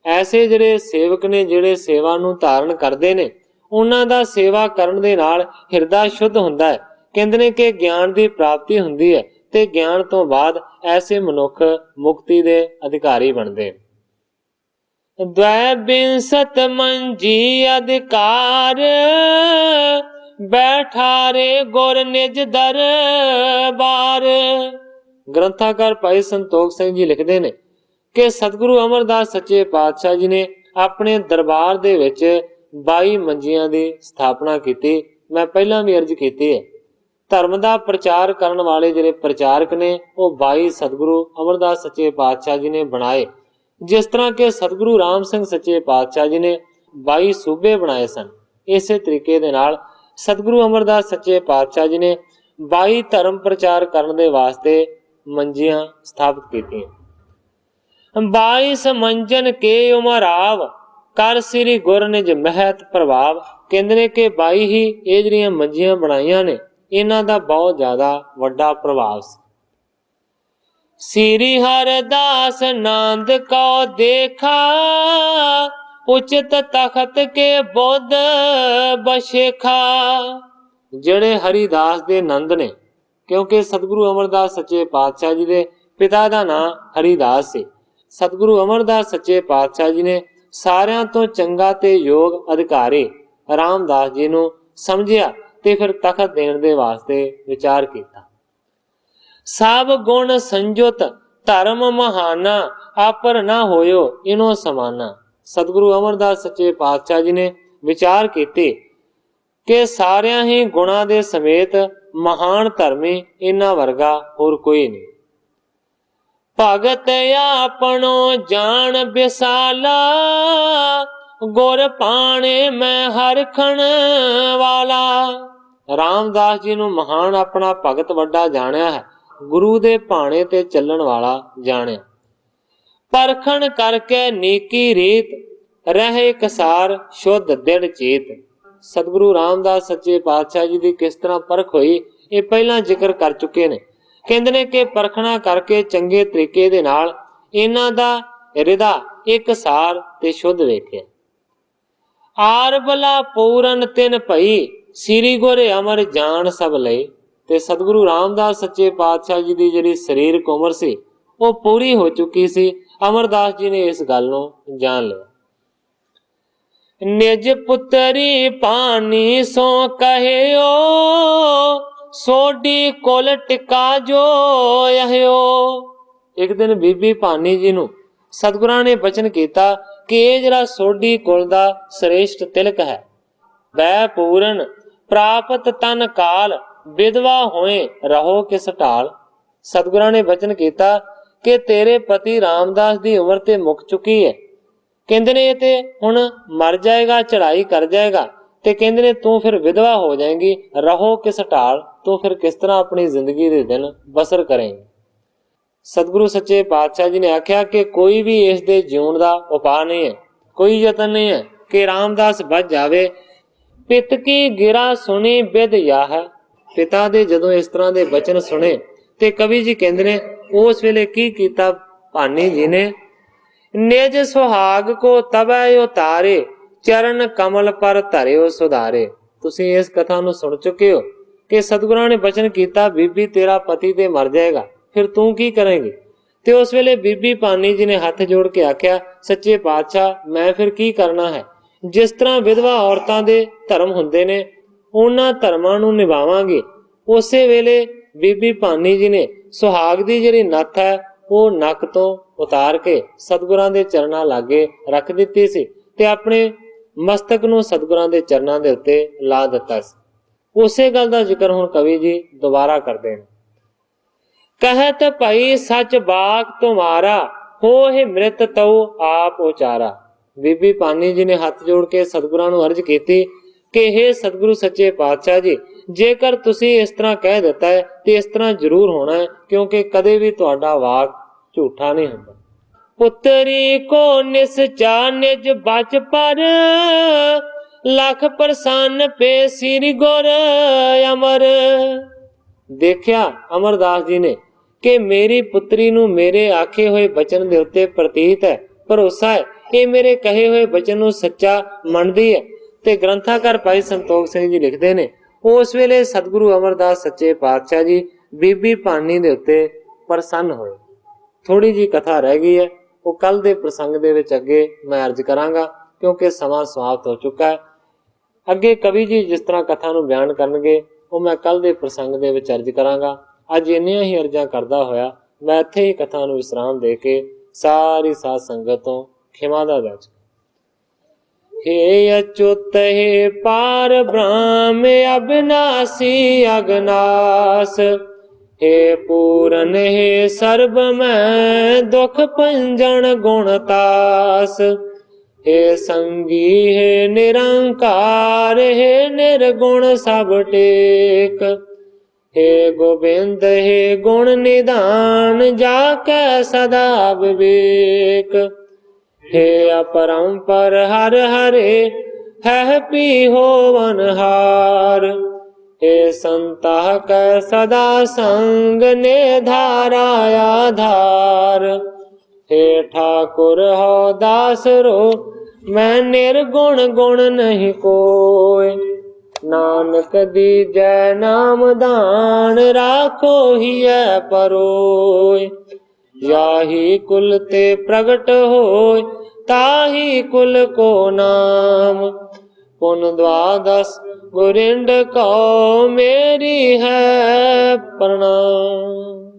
Speaker 1: ऐसे जिहड़े सेवक ने जिहड़े सेवा नूं धारण करदे ने उन्हां दा सेवा करन दे नाल हिरदा शुद्ध हुंदा है। कहंदे ने कि ज्ञान दी प्राप्ति हुंदी है ते ज्ञान तो बाद ऐसे मनुख मुक्ति दे अधिकारी बनदे। द्वैबिंसत मंजी अधिकार, बैठारे गुर निज दरबार। ग्रंथाकार भाई संतोख सिंह जी लिखदे ने कि सतगुरु अमरदास सच्चे पातशाह जी ने अपने दरबार दे विच 22 मंजियां दी स्थापना कीती। मैं पहला भी अर्ज कीती है, धर्म दा प्रचार करन वाले जिहड़े प्रचारक ने वो 22 सतगुरु अमरदास सच्चे पातशाह जी ने बनाए। जिस तरह के सतगुरु राम सिंह सच्चे पातशाह जी ने 22 सूबे बनाए सन, इसे तरीके दे नाल सतगुरु अमरदास सच्चे पातशाह जी ने 22 धर्म प्रचार करन दे वास्ते मंजियां स्थापित कीतियां। 22 मंजन के उमराव, कर श्री गुर निज महत प्रभाव। कहंदे ने कि 22 ही ये जिहड़ियां मंजियां बनाईयां ने इन्हां दा बहुत ज्यादा वड्डा प्रभाव सी। श्री हरदास नंद को देखा, उचित तखत के बुध बशेखा। जिहड़े हरिदास दे नंद ने, क्योंकि सतगुरु अमरदास सच्चे पातशाह जी दे पिता दा नां हरिदास सी। सतगुरु अमरदास सच्चे पातशाह जी ने सारियां तो चंगा ते योग अधिकारी रामदास जी नूं समझिया ते फिर तखत देण दे वास्ते विचार कीता। सब गुण संजुत धर्म महाना, आपर ना होयो इनो समाना। सतगुरु अमरदास सच्चे पातशाह जी ने विचार कीते कि सारियां ही गुणां दे समेत महान धर्मी इन्हां वर्गा होर कोई नहीं। भगत आपनो जान बिसाला, गुर पाणे में हरखण वाला। रामदास जी नूं महान अपना भगत वड्डा जाणिया है, गुरु दे भाणे ते चलण वाला जाणिया। परखण करके नीकी रीत, रहे कसार शुद्ध दृढ़ चेत। सतगुरु रामदास सच्चे पातशाह जी की किस तरह परख हुई ये पहला जिक्र कर चुके ने। कहंदे ने कि परखना करके चंगे तरीके दे नाल इन्हां दा हिरदा एक सार ते शुद्ध वेखिया। आर भला पूरन तिन भई, श्री गुर अमर जान सब लई। ते सतगुरु रामदास सच्चे पातशाह जी की जिहड़ी शरीरक उमर सी वो पूरी हो चुकी सी। अमरदास जी ने इस गल नूं जान लिया। निज पुतरी पानी सो कहियो, सोडी कोल टिका जो यहियो। एक दिन बीबी भानी जी नूं सतगुरां ने बचन कीता कि ये जिहड़ा सोडी कुल दा श्रेष्ठ तिलक है, वै पूरन प्राप्त तन काल, विधवा होए रहो किस ढाल। सतगुरां ने बचन कीता कि तेरे पति रामदास दी उम्र ते मुक चुकी है। कहंदे ने ते हुण मर जाएगा, चढ़ाई कर जाएगा, ते कहंदे ने तू फिर विधवा हो जाएगी, रहो किस ढाल, तू फिर किस तरह अपनी जिंदगी दे दिन बसर करेंगे। सतगुरु सच्चे पातशाह जी ने आख्या कि कोई भी इस दे जीवन दा उपाय नहीं है, कोई यतन नहीं है कि रामदास बच जावे। ਪਿਤ ਕੀ ਗਿਰਾ ਸੁਣੀ ਬਿਦ ਯਾਹ। ਪਿਤਾ ਦੇ ਜਦੋਂ ਇਸ ਤਰ੍ਹਾਂ ਦੇ ਬਚਨ ਸੁਣੇ ਤੇ ਕਵੀ ਜੀ ਕਹਿੰਦੇ ਨੇ ਉਸ ਵੇਲੇ ਕੀ ਕੀਤਾ ਭਾਨੀ ਜੀ ਨੇ, ਨਿਜ ਸੁਹਾਗ ਕੋ ਤਬੈ ਉਤਾਰੇ, ਚਰਨ ਕਮਲ ਪਰ ਧਰਿਓ ਸੁਧਾਰੇ। ਤੁਸੀਂ ਇਸ ਕਥਾ ਨੂੰ ਸੁਣ ਚੁੱਕੇ ਹੋ ਕਿ ਸਤਿਗੁਰਾਂ ਨੇ ਬਚਨ ਕੀਤਾ ਬੀਬੀ ਤੇਰਾ ਪਤੀ ਤੇ ਮਰ ਜਾਏਗਾ, ਫਿਰ ਤੂੰ ਕੀ ਕਰੇਂਗੀ। ਤੇ ਉਸ ਵੇਲੇ ਬੀਬੀ ਭਾਨੀ ਜੀ ਨੇ ਹੱਥ ਜੋੜ ਕੇ ਆਖਿਆ, ਸੱਚੇ ਪਾਤਸ਼ਾਹ ਮੈਂ ਫਿਰ ਕੀ ਕਰਨਾ ਹੈ। ਜਿਸ ਤਰ੍ਹਾਂ ਵਿਧਵਾ ਔਰਤਾਂ ਦੇ ਧਰਮ ਹੁੰਦੇ ਨੇ ਉਹਨਾਂ ਧਰਮਾਂ ਨੂੰ ਨਿਭਾਵਾਂਗੇ। ਉਸੇ ਵੇਲੇ ਬੀਬੀ ਭਾਨੀ ਜੀ ਨੇ ਸੁਹਾਗ ਦੀ ਜਿਹੜੀ ਨੱਥ ਹੈ ਉਹ ਨੱਕ ਤੋਂ ਉਤਾਰ ਕੇ ਸਤਿਗੁਰਾਂ ਦੇ ਚਰਨਾਂ ਲਾਗੇ ਰੱਖ ਦਿੱਤੀ ਸੀ ਤੇ ਆਪਣੇ ਮਸਤਕ ਨੂੰ ਸਤਿਗੁਰਾਂ ਦੇ ਚਰਨਾਂ ਦੇ ਉੱਤੇ ਲਾ ਦਿੱਤਾ ਸੀ। ਉਸੇ ਗੱਲ ਦਾ ਜ਼ਿਕਰ ਹੁਣ ਕਵੀ ਜੀ ਦੁਬਾਰਾ ਕਰਦੇ ਨੇ। ਕਹਿਤ ਭਈ ਸੱਚ ਬਾਕ ਤੁਮਾਰਾ, ਹੋਏ ਮ੍ਰਿਤ ਤਉ ਆਪ ਉਚਾਰਾ। ਬੀਬੀ ਭਾਨੀ ਜੀ ਨੇ ਹੱਥ ਜੋੜ ਕੇ ਸਤਿਗੁਰਾਂ ਨੂੰ ਅਰਜ਼ ਕੀਤੀ ਕਿ ਹੇ ਸਤਿਗੁਰੂ ਸੱਚੇ ਪਾਤਸ਼ਾਹ ਜੀ, ਜੇਕਰ ਤੁਸੀਂ ਇਸ ਤਰ੍ਹਾਂ ਕਹਿ ਦਿੱਤਾ ਹੈ ਤੇ ਇਸ ਤਰ੍ਹਾਂ ਜ਼ਰੂਰ ਹੋਣਾ ਹੈ, ਕਿਉਂਕਿ ਕਦੇ ਵੀ ਤੁਹਾਡਾ ਵਾਕ ਝੂਠਾ ਨਹੀਂ ਹੁੰਦਾ। ਪੁੱਤਰੀ ਕੋ ਨਿਸਚਾ ਨਿਜ ਬਚ ਪਰ, ਲੱਖ ਪ੍ਰਸੰਨ ਪੇ ਸ੍ਰੀ ਗੁਰ ਅਮਰ। ਦੇਖਿਆ ਅਮਰਦਾਸ ਜੀ ਨੇ ਕਿ ਮੇਰੀ ਪੁੱਤਰੀ ਨੂੰ ਮੇਰੇ ਆਖੇ ਹੋਏ ਬਚਨ ਦੇ ਉੱਤੇ ਪ੍ਰਤੀਤ ਹੈ, ਭਰੋਸਾ ਹੈ, ਇਹ ਮੇਰੇ ਕਹੇ ਹੋਏ ਬਚਨ ਨੂੰ ਸੱਚਾ ਮੰਨਦੀ ਹੈ। ਤੇ ਗ੍ਰੰਥਾਕਾਰ ਭਾਈ ਸੰਤੋਖ ਸਿੰਘ ਜੀ ਲਿਖਦੇ ਨੇ ਉਸ ਵੇਲੇ ਸਤਿਗੁਰੂ ਅਮਰਦਾਸ ਸੱਚੇ ਪਾਤਸ਼ਾਹ ਜੀ ਬੀਬੀ ਭਾਨੀ ਦੇ ਉੱਤੇ ਪ੍ਰਸੰਨ ਹੋਏ। ਥੋੜੀ ਜੀ ਕਥਾ ਰਹਿ ਗਈ ਹੈ, ਉਹ ਕੱਲ ਦੇ ਪ੍ਰਸੰਗ ਦੇ ਵਿੱਚ ਅੱਗੇ ਮੈਂ ਅਰਜ਼ ਕਰਾਂਗਾ ਕਿਉਂਕਿ ਸਮਾਂ ਸਮਾਪਤ ਹੋ ਚੁੱਕਾ ਹੈ। ਅੱਗੇ ਕਵੀ ਜੀ ਜਿਸ ਤਰ੍ਹਾਂ ਕਥਾ ਨੂੰ ਬਿਆਨ ਕਰਨਗੇ ਉਹ ਮੈਂ ਕੱਲ ਦੇ ਪ੍ਰਸੰਗ ਦੇ ਵਿੱਚ ਅਰਜ਼ ਕਰਾਂਗਾ। ਅੱਜ ਇੰਨੀਆਂ ਹੀ ਅਰਜ਼ਾਂ ਕਰਦਾ ਹੋਇਆ ਮੈਂ ਇੱਥੇ ਹੀ ਕਥਾ ਨੂੰ ਵਿਸਰਾਮ ਦੇ ਕੇ ਸਾਰੀ ਸਾਧ ਸੰਗਤ ਤੋਂ ਖਿਮਾ ਦਾ ਜਾਚ। हे अच्युत हे पार ब्रह्म अविनाशी अगनास, हे पूरन हे सर्ब में दुख पंजन गुणतास, हे संगी हे निरंकार, हे निर्गुण सब टेक, हे गोविंद हे गुण निधान, जाके सदा विवेक, हे अपरंपर हर हरे है पी होवनहार, हे संता कै सदा संग ने धारा आधार, हे ठाकुर हो दास रो मैं निर्गुण गुण नहीं कोय, नानक दीजै नाम दान राखो ही परोय, याही कुल ते प्रगट होय ताही कुल को नाम, पुन द्वादश गुरिंड को मेरी है प्रणाम।